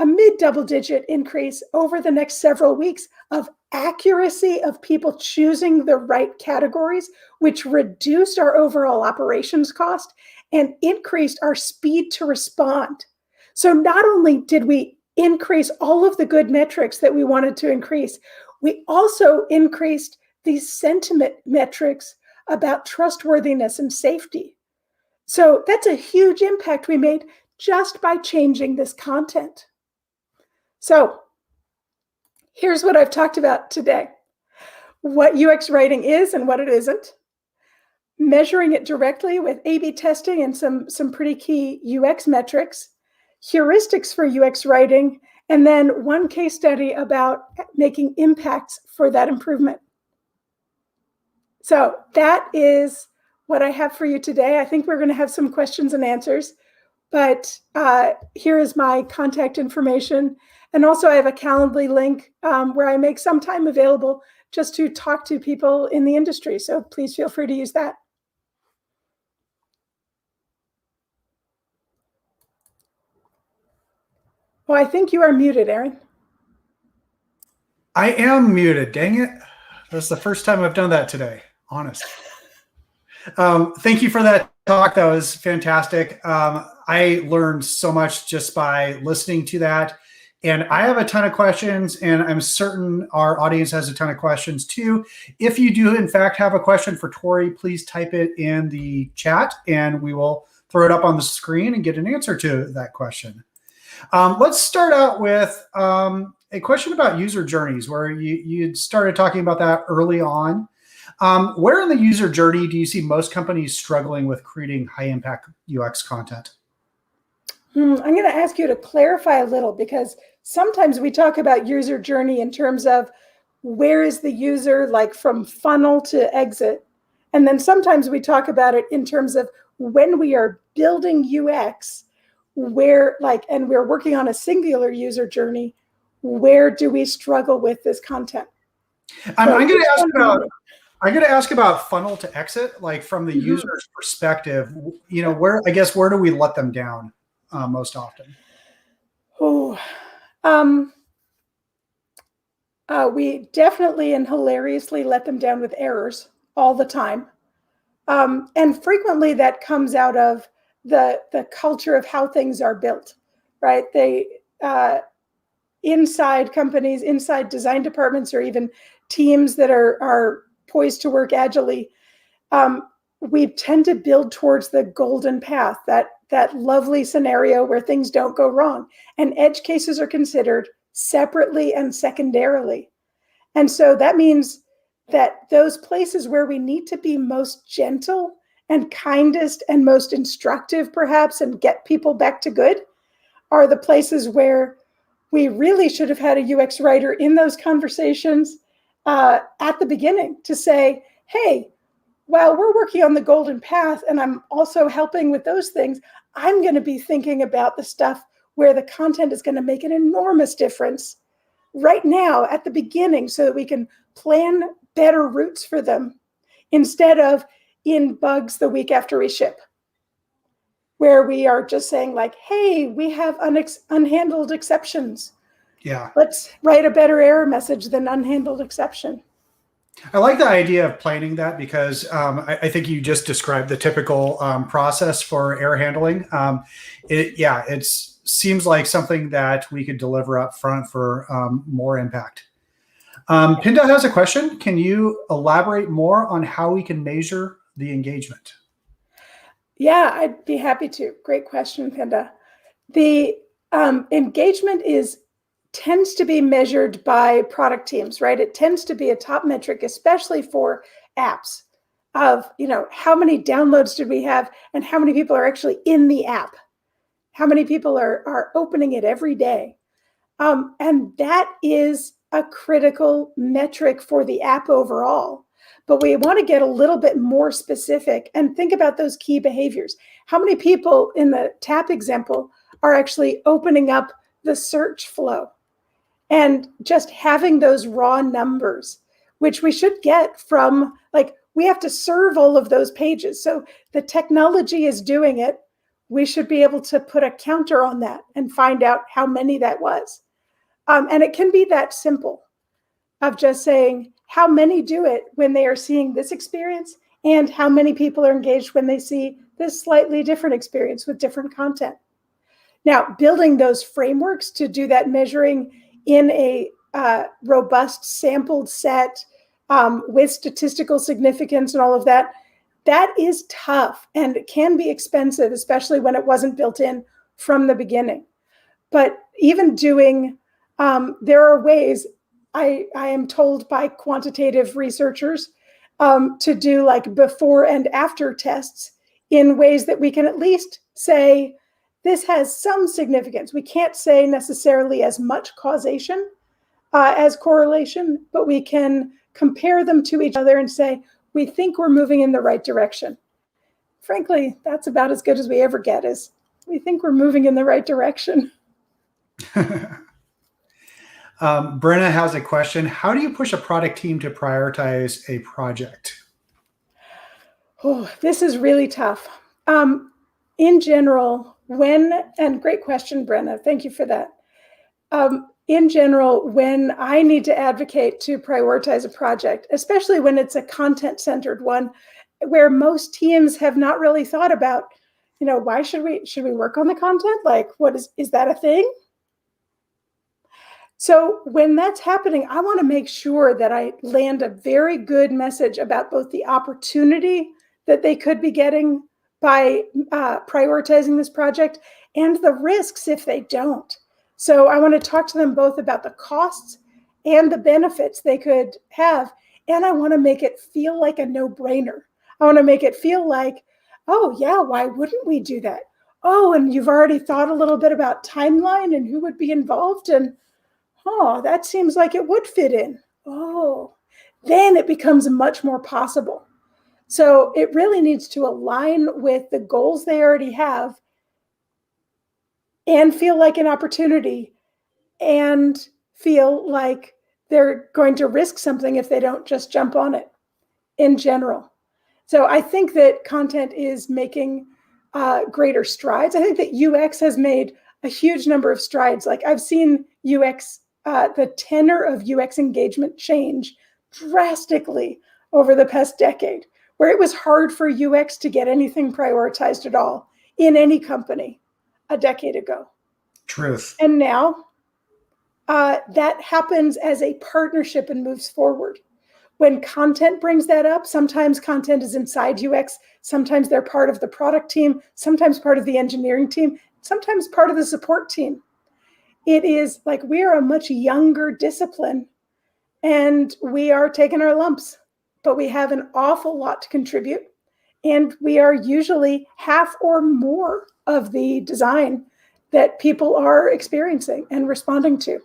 mid-double-digit increase over the next several weeks of accuracy of people choosing the right categories, which reduced our overall operations cost and increased our speed to respond. So not only did we increase all of the good metrics that we wanted to increase, we also increased these sentiment metrics about trustworthiness and safety. So that's a huge impact we made just by changing this content. So here's what I've talked about today: what UX writing is and what it isn't, measuring it directly with A/B testing and some pretty key UX metrics, heuristics for UX writing, and then one case study about making impacts for that improvement. So that is what I have for you today. I think we're going to have some questions and answers, but here is my contact information. And also I have a Calendly link where I make some time available just to talk to people in the industry. So please feel free to use that. Oh, I think you are muted, Aaron. I am muted, dang it. That's the first time I've done that today, honest. Thank you for that talk. That was fantastic. I learned so much just by listening to that. And I have a ton of questions, and I'm certain our audience has a ton of questions too. If you do, in fact, have a question for Torrey, please type it in the chat, and we will throw it up on the screen and get an answer to that question. Let's start out with a question about user journeys, where you started talking about that early on. Where in the user journey do you see most companies struggling with creating high-impact UX content? I'm going to ask you to clarify a little, because sometimes we talk about user journey in terms of where is the user, like from funnel to exit. And then sometimes we talk about it in terms of when we are building UX, where and we're working on a singular user journey, where do we struggle with this content? I'm going to ask about funnel to exit, like from the user's perspective. Where do we let them down most often? We definitely and hilariously let them down with errors all the time. And frequently that comes out of the culture of how things are built, right? Inside companies, inside design departments, or even teams that are poised to work agilely, we tend to build towards the golden path, that lovely scenario where things don't go wrong. And edge cases are considered separately and secondarily. And so that means that those places where we need to be most gentle and kindest and most instructive, perhaps, and get people back to good, are the places where we really should have had a UX writer in those conversations at the beginning to say, hey, while we're working on the golden path and I'm also helping with those things, I'm going to be thinking about the stuff where the content is going to make an enormous difference right now at the beginning, so that we can plan better routes for them instead of in bugs the week after we ship, where we are just saying like, hey, we have unhandled exceptions. Yeah. Let's write a better error message than unhandled exception. I like the idea of planning that, because I think you just described the typical process for error handling. It seems like something that we could deliver up front for more impact. Pinda has a question. Can you elaborate more on how we can measure the engagement? Yeah, I'd be happy to. Great question, Pinda. The engagement tends to be measured by product teams, right? It tends to be a top metric, especially for apps, of how many downloads did we have and how many people are actually in the app, how many people are opening it every day. And that is a critical metric for the app overall. But we want to get a little bit more specific and think about those key behaviors. How many people in the tap example are actually opening up the search flow? And just having those raw numbers, which we should get from, we have to serve all of those pages. So the technology is doing it. We should be able to put a counter on that and find out how many that was. And it can be that simple, of just saying how many do it when they are seeing this experience, and how many people are engaged when they see this slightly different experience with different content. Now, building those frameworks to do that measuring in a robust sampled set with statistical significance and all of that, that is tough and it can be expensive, especially when it wasn't built in from the beginning. But even doing, there are ways, I am told by quantitative researchers, to do like before and after tests in ways that we can at least say, this has some significance. We can't say necessarily as much causation as correlation, but we can compare them to each other and say, we think we're moving in the right direction. Frankly, that's about as good as we ever get, is we think we're moving in the right direction. Brenna has a question. How do you push a product team to prioritize a project? Oh, this is really tough. In general, and great question, Brenna, thank you for that. In general, when I need to advocate to prioritize a project, especially when it's a content-centered one, where most teams have not really thought about, why should we work on the content? Like, what is that a thing? So when that's happening, I want to make sure that I land a very good message about both the opportunity that they could be getting by prioritizing this project and the risks if they don't. So I want to talk to them both about the costs and the benefits they could have. And I want to make it feel like a no-brainer. I want to make it feel like, oh yeah, why wouldn't we do that? Oh, and you've already thought a little bit about timeline and who would be involved, and oh, that seems like it would fit in. Oh, then it becomes much more possible. So it really needs to align with the goals they already have and feel like an opportunity and feel like they're going to risk something if they don't just jump on it in general. So I think that content is making greater strides. I think that UX has made a huge number of strides. Like I've seen UX, the tenor of UX engagement change drastically over the past decade, where it was hard for UX to get anything prioritized at all in any company a decade ago. Truth. And now that happens as a partnership and moves forward. When content brings that up, sometimes content is inside UX, sometimes they're part of the product team, sometimes part of the engineering team, sometimes part of the support team. It is like we are a much younger discipline and we are taking our lumps, but we have an awful lot to contribute. And we are usually half or more of the design that people are experiencing and responding to.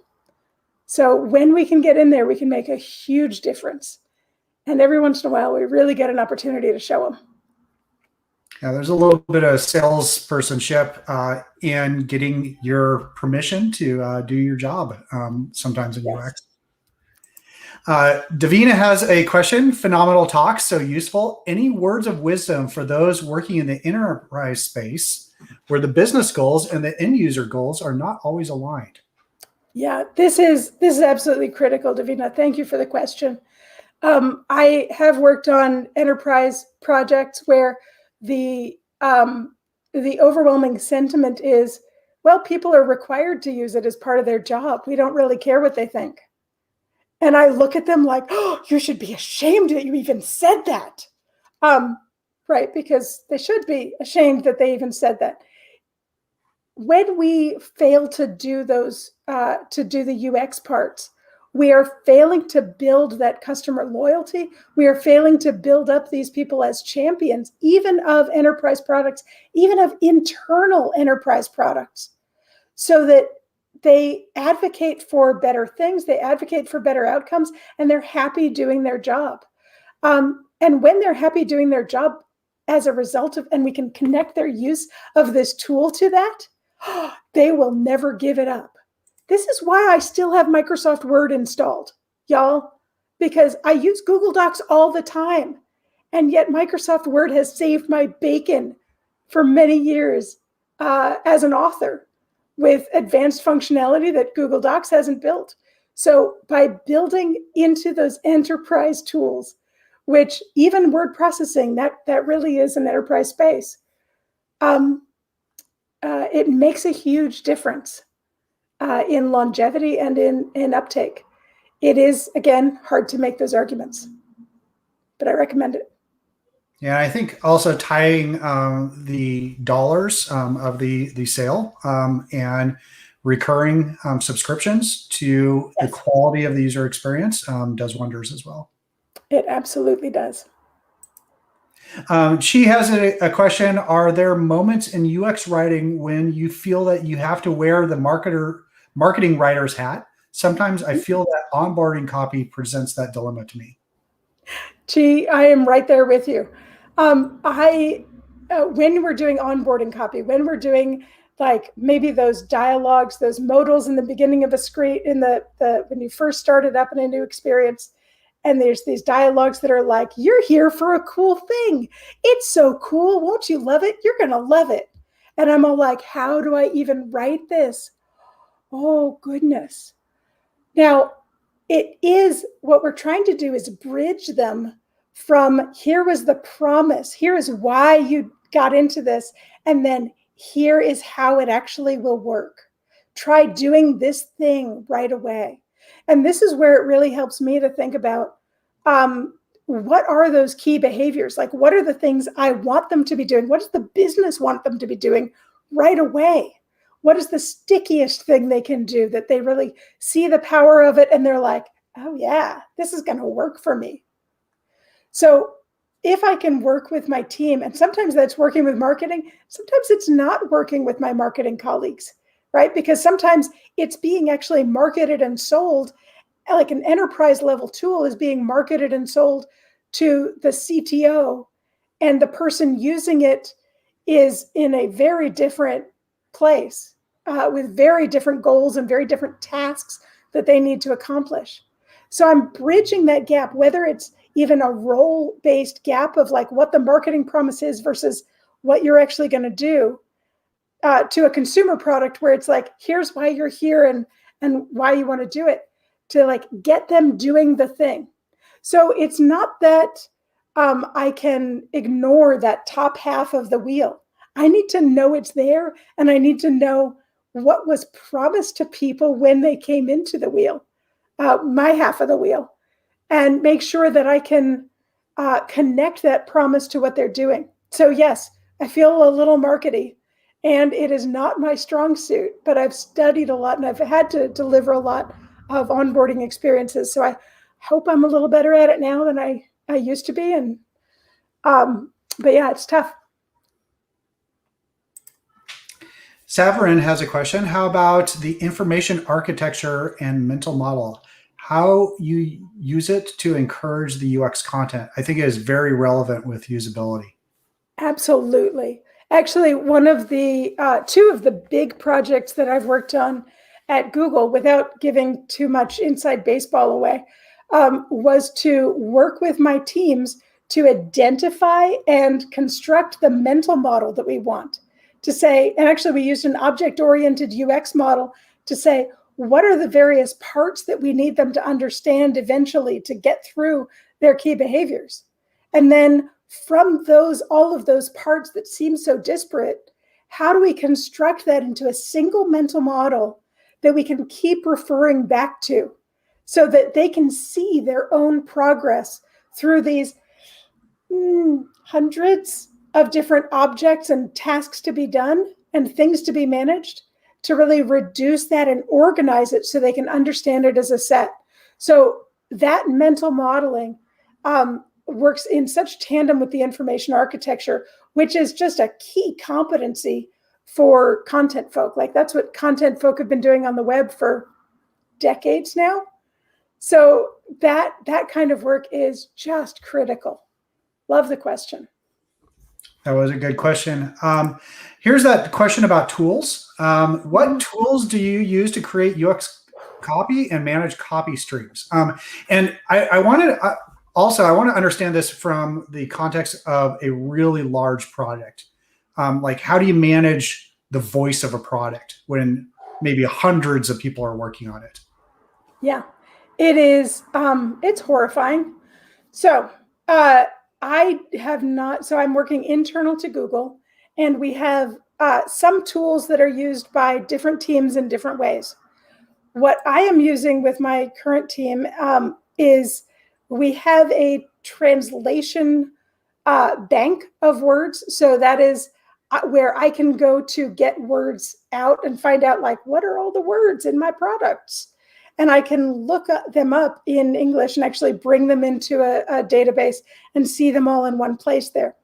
So when we can get in there, we can make a huge difference. And every once in a while, we really get an opportunity to show them. Yeah, there's a little bit of salespersonship in getting your permission to do your job sometimes in UX. Davina has a question. Phenomenal talk, so useful. Any words of wisdom for those working in the enterprise space where the business goals and the end user goals are not always aligned? Yeah, this is absolutely critical, Davina. Thank you for the question. I have worked on enterprise projects where the overwhelming sentiment is, well, people are required to use it as part of their job. We don't really care what they think. And I look at them like, oh, you should be ashamed that you even said that. Right, because they should be ashamed that they even said that. When we fail to do those, to do the UX parts, we are failing to build that customer loyalty. We are failing to build up these people as champions, even of enterprise products, even of internal enterprise products, so that they advocate for better things, they advocate for better outcomes, and they're happy doing their job. And when they're happy doing their job as a result of, and we can connect their use of this tool to that, they will never give it up. This is why I still have Microsoft Word installed, y'all, because I use Google Docs all the time. And yet Microsoft Word has saved my bacon for many years as an author with advanced functionality that Google Docs hasn't built. So by building into those enterprise tools, which even word processing, that really is an enterprise space, it makes a huge difference in longevity and in uptake. It is, again, hard to make those arguments, but I recommend it. Yeah, I think also tying the dollars of the sale and recurring subscriptions to the quality of the user experience does wonders as well. It absolutely does. She has a question. Are there moments in UX writing when you feel that you have to wear the marketing writer's hat? Sometimes I feel that onboarding copy presents that dilemma to me. Gee, I am right there with you. When we're doing onboarding copy, when we're doing like maybe those dialogues, those modals in the beginning of a screen, when you first started up in a new experience, and there's these dialogues that are like, you're here for a cool thing. It's so cool. Won't you love it? You're going to love it. And I'm all like, how do I even write this? Oh, goodness. Now, it is what we're trying to do is bridge them from here was the promise, here is why you got into this, and then here is how it actually will work. Try doing this thing right away. And this is where it really helps me to think about what are those key behaviors? Like, what are the things I want them to be doing? What does the business want them to be doing right away? What is the stickiest thing they can do that they really see the power of it and they're like, oh yeah, this is going to work for me. So if I can work with my team, and sometimes that's working with marketing, sometimes it's not working with my marketing colleagues, right? Because sometimes it's being actually marketed and sold, like an enterprise level tool is being marketed and sold to the CTO, and the person using it is in a very different place with very different goals and very different tasks that they need to accomplish. So I'm bridging that gap, whether it's even a role-based gap of like what the marketing promise is versus what you're actually going to do, to a consumer product where it's like, here's why you're here and why you want to do it, to like get them doing the thing. So it's not that I can ignore that top half of the wheel. I need to know it's there, and I need to know what was promised to people when they came into the wheel, my half of the wheel, and make sure that I can connect that promise to what they're doing. So yes, I feel a little markety, and it is not my strong suit, but I've studied a lot and I've had to deliver a lot of onboarding experiences. So I hope I'm a little better at it now than I used to be. And but yeah, it's tough. Saverin has a question. How about the information architecture and mental model? How you use it to encourage the UX content? I think it is very relevant with usability. Absolutely. Actually, one of the two of the big projects that I've worked on at Google, without giving too much inside baseball away, was to work with my teams to identify and construct the mental model that we want. To say, and actually we used an object-oriented UX model to say, what are the various parts that we need them to understand eventually to get through their key behaviors? And then from those, all of those parts that seem so disparate, how do we construct that into a single mental model that we can keep referring back to so that they can see their own progress through these hundreds of different objects and tasks to be done and things to be managed, to really reduce that and organize it so they can understand it as a set. So that mental modeling works in such tandem with the information architecture, which is just a key competency for content folk. Like that's what content folk have been doing on the web for decades now. So that kind of work is just critical. Love the question. That was a good question. Here's that question about tools. What tools do you use to create UX copy and manage copy streams? And I wanted also, I want to understand this from the context of a really large project. Like, how do you manage the voice of a product when maybe hundreds of people are working on it? Yeah, it is. It's horrifying. So I have not, so I'm working internal to Google, and we have some tools that are used by different teams in different ways. What I am using with my current team is we have a translation bank of words. So that is where I can go to get words out and find out, like, what are all the words in my products? And I can look them up in English and actually bring them into a database and see them all in one place there.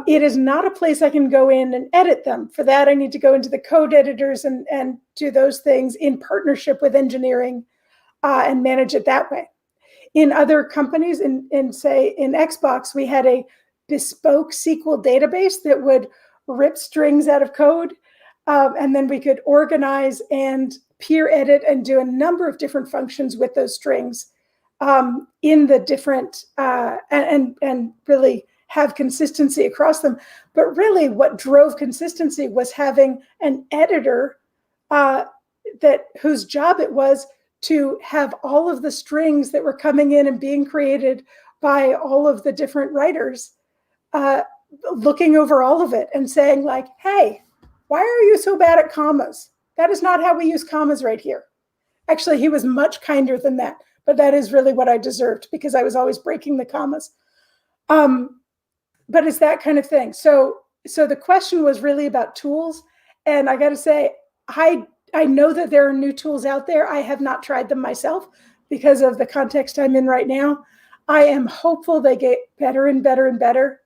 It is not a place I can go in and edit them. For that, I need to go into the code editors and do those things in partnership with engineering and manage it that way. In other companies, say in Xbox, we had a bespoke SQL database that would rip strings out of code, and then we could organize and peer edit and do a number of different functions with those strings in the different and really have consistency across them. But really what drove consistency was having an editor whose job it was to have all of the strings that were coming in and being created by all of the different writers, looking over all of it and saying like, hey, why are you so bad at commas? That is not how we use commas right here. Actually, he was much kinder than that, but that is really what I deserved because I was always breaking the commas. But it's that kind of thing. So the question was really about tools. And I got to say, I know that there are new tools out there. I have not tried them myself because of the context I'm in right now. I am hopeful they get better and better and better.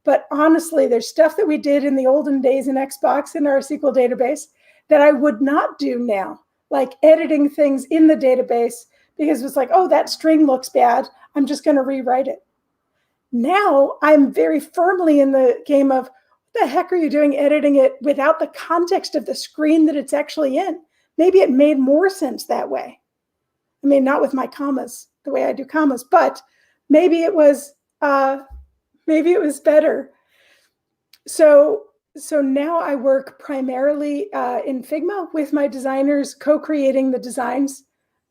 But honestly, there's stuff that we did in the olden days in Xbox in our SQL database that I would not do now, like editing things in the database because it's like, oh, that string looks bad. I'm just going to rewrite it. Now I'm very firmly in the game of, what the heck are you doing editing it without the context of the screen that it's actually in? Maybe it made more sense that way. I mean, not with my commas, the way I do commas, but maybe it was better. So now I work primarily in Figma with my designers, co-creating the designs.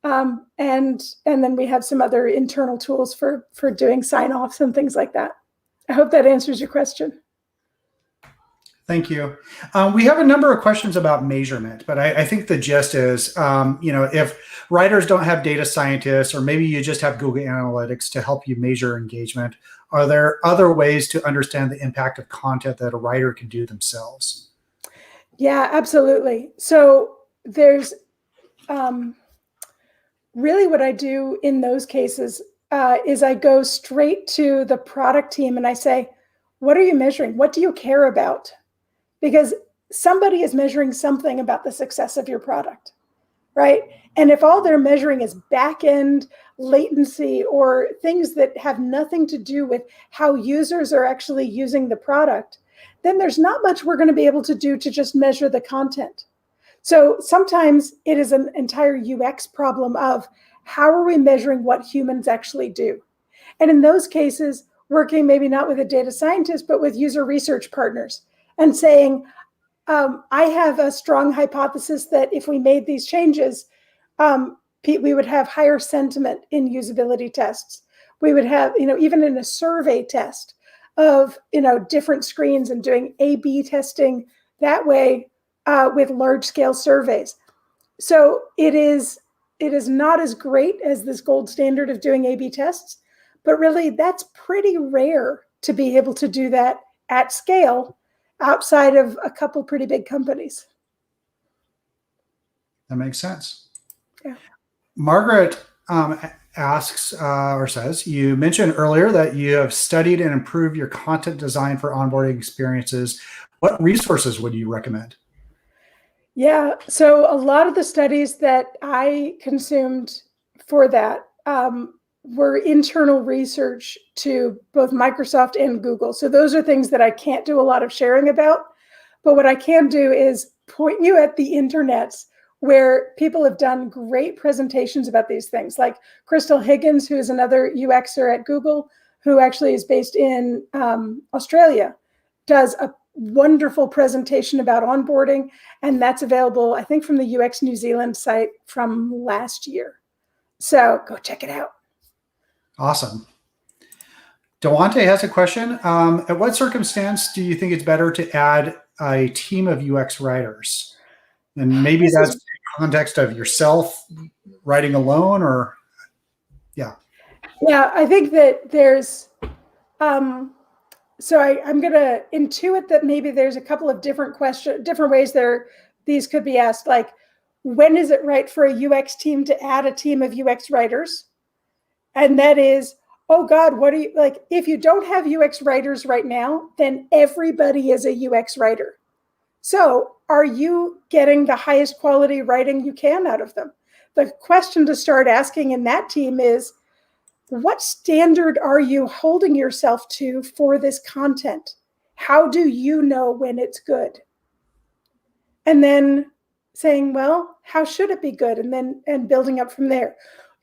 And then we have some other internal tools for doing sign-offs and things like that. I hope that answers your question. Thank you. We have a number of questions about measurement, but I think the gist is, if writers don't have data scientists, or maybe you just have Google Analytics to help you measure engagement, are there other ways to understand the impact of content that a writer can do themselves? Yeah, absolutely. So there's really what I do in those cases is I go straight to the product team and I say, what are you measuring? What do you care about? Because somebody is measuring something about the success of your product, right? And if all they're measuring is back-end latency or things that have nothing to do with how users are actually using the product, then there's not much we're going to be able to do to just measure the content. So sometimes it is an entire UX problem of how are we measuring what humans actually do? And in those cases, working maybe not with a data scientist, but with user research partners and saying, I have a strong hypothesis that if we made these changes, we would have higher sentiment in usability tests. We would have, even in a survey test of, different screens and doing A/B testing that way with large scale surveys. So it is not as great as this gold standard of doing A/B tests, but really that's pretty rare to be able to do that at scale outside of a couple pretty big companies. That makes sense. Yeah. Margaret asks or says, you mentioned earlier that you have studied and improved your content design for onboarding experiences. What resources would you recommend? Yeah, so a lot of the studies that I consumed for that were internal research to both Microsoft and Google. So those are things that I can't do a lot of sharing about. But what I can do is point you at the internets where people have done great presentations about these things. Like Crystal Higgins, who is another UXer at Google, who actually is based in Australia, does a wonderful presentation about onboarding. And that's available, I think, from the UX New Zealand site from last year. So go check it out. Awesome. Dewante has a question. At what circumstance do you think it's better to add a team of UX writers? And maybe that's in the context of yourself writing alone, or yeah. Yeah, I think that there's, so I'm going to intuit that maybe there's a couple of different ways these could be asked. Like, when is it right for a UX team to add a team of UX writers? And that is, oh God, what are you, like, if you don't have UX writers right now, then everybody is a UX writer. So are you getting the highest quality writing you can out of them? The question to start asking in that team is, what standard are you holding yourself to for this content? How do you know when it's good? And then saying, well, how should it be good? And building up from there.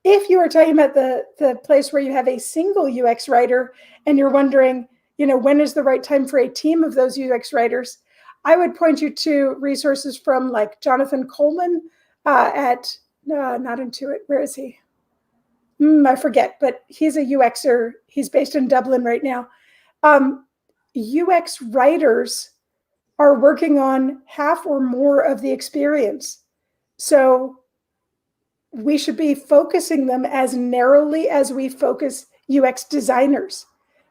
If you are talking about the place where you have a single UX writer and you're wondering, when is the right time for a team of those UX writers, I would point you to resources from like Jonathan Coleman at, not Intuit, where is he? I forget, but he's a UXer. He's based in Dublin right now. UX writers are working on half or more of the experience. So we should be focusing them as narrowly as we focus UX designers,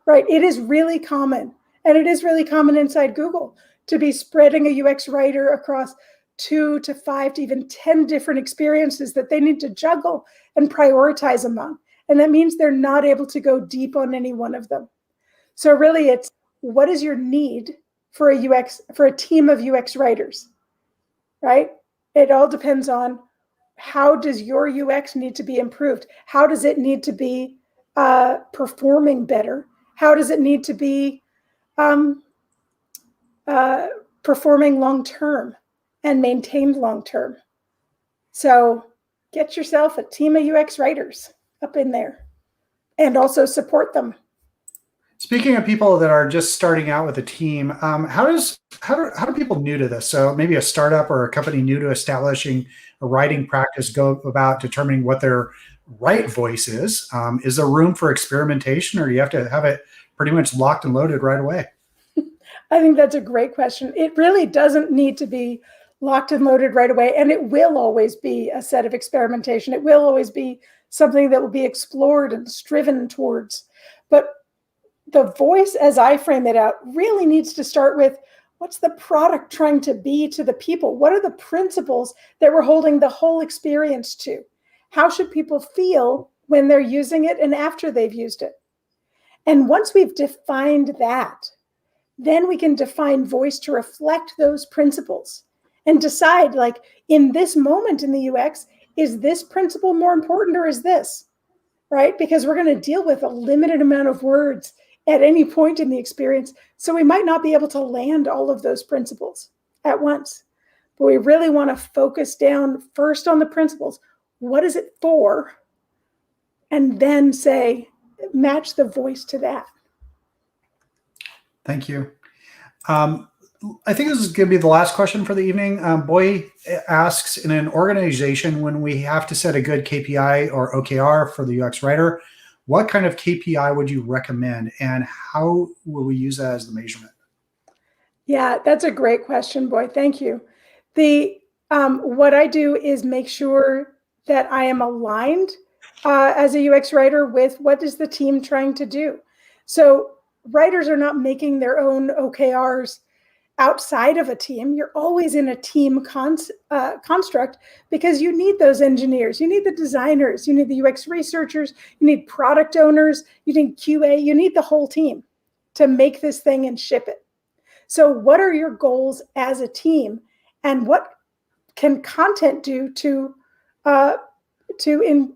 right? It is really common, and it is really common inside Google to be spreading a UX writer across 2 to 5 to even 10 different experiences that they need to juggle and prioritize among. And that means they're not able to go deep on any one of them. So really it's, what is your need for a team of UX writers, right? It all depends on, how does your UX need to be improved? How does it need to be performing better? How does it need to be performing long-term and maintained long-term? So get yourself a team of UX writers up in there and also support them. Speaking of people that are just starting out with a team, how do people new to this? So maybe a startup or a company new to establishing a writing practice go about determining what their right voice is? Is there room for experimentation, or do you have to have it pretty much locked and loaded right away? I think that's a great question. It really doesn't need to be locked and loaded right away, and it will always be a set of experimentation. It will always be something that will be explored and striven towards. But the voice, as I frame it out, really needs to start with, what's the product trying to be to the people? What are the principles that we're holding the whole experience to? How should people feel when they're using it and after they've used it? And once we've defined that, then we can define voice to reflect those principles and decide, like, in this moment in the UX, is this principle more important or is this, right? Because we're going to deal with a limited amount of words at any point in the experience. So we might not be able to land all of those principles at once, but we really want to focus down first on the principles. What is it for? And then say, match the voice to that. Thank you. I think this is going to be the last question for the evening. Boy asks, in an organization, when we have to set a good KPI or OKR for the UX writer, what kind of KPI would you recommend, and how will we use that as the measurement? Yeah, that's a great question, Boy. Thank you. What I do is make sure that I am aligned as a UX writer with what is the team trying to do. So writers are not making their own OKRs outside of a team. You're always in a team construct, because you need those engineers, you need the designers, you need the UX researchers, you need product owners, you need QA, you need the whole team to make this thing and ship it. So what are your goals as a team, and what can content do to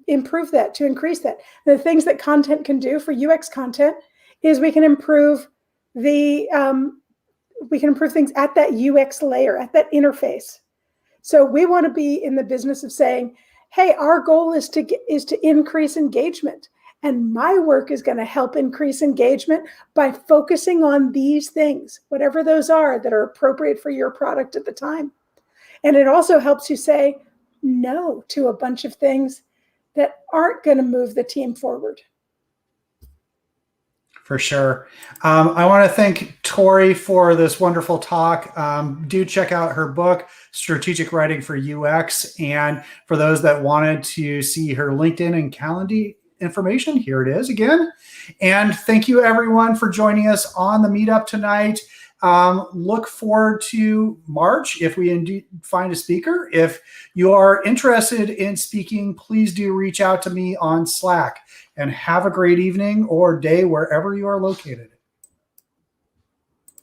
improve that, to increase that? The things that content can do for UX content is we can improve things at that UX layer, at that interface. So we want to be in the business of saying, hey, our goal is to increase engagement. And my work is going to help increase engagement by focusing on these things, whatever those are that are appropriate for your product at the time. And it also helps you say no to a bunch of things that aren't going to move the team forward. For sure. I want to thank Torrey for this wonderful talk. Do check out her book, Strategic Writing for UX. And for those that wanted to see her LinkedIn and Calendly information, here it is again. And thank you, everyone, for joining us on the meetup tonight. Look forward to March if we indeed find a speaker. If you are interested in speaking, please do reach out to me on Slack, and have a great evening or day wherever you are located.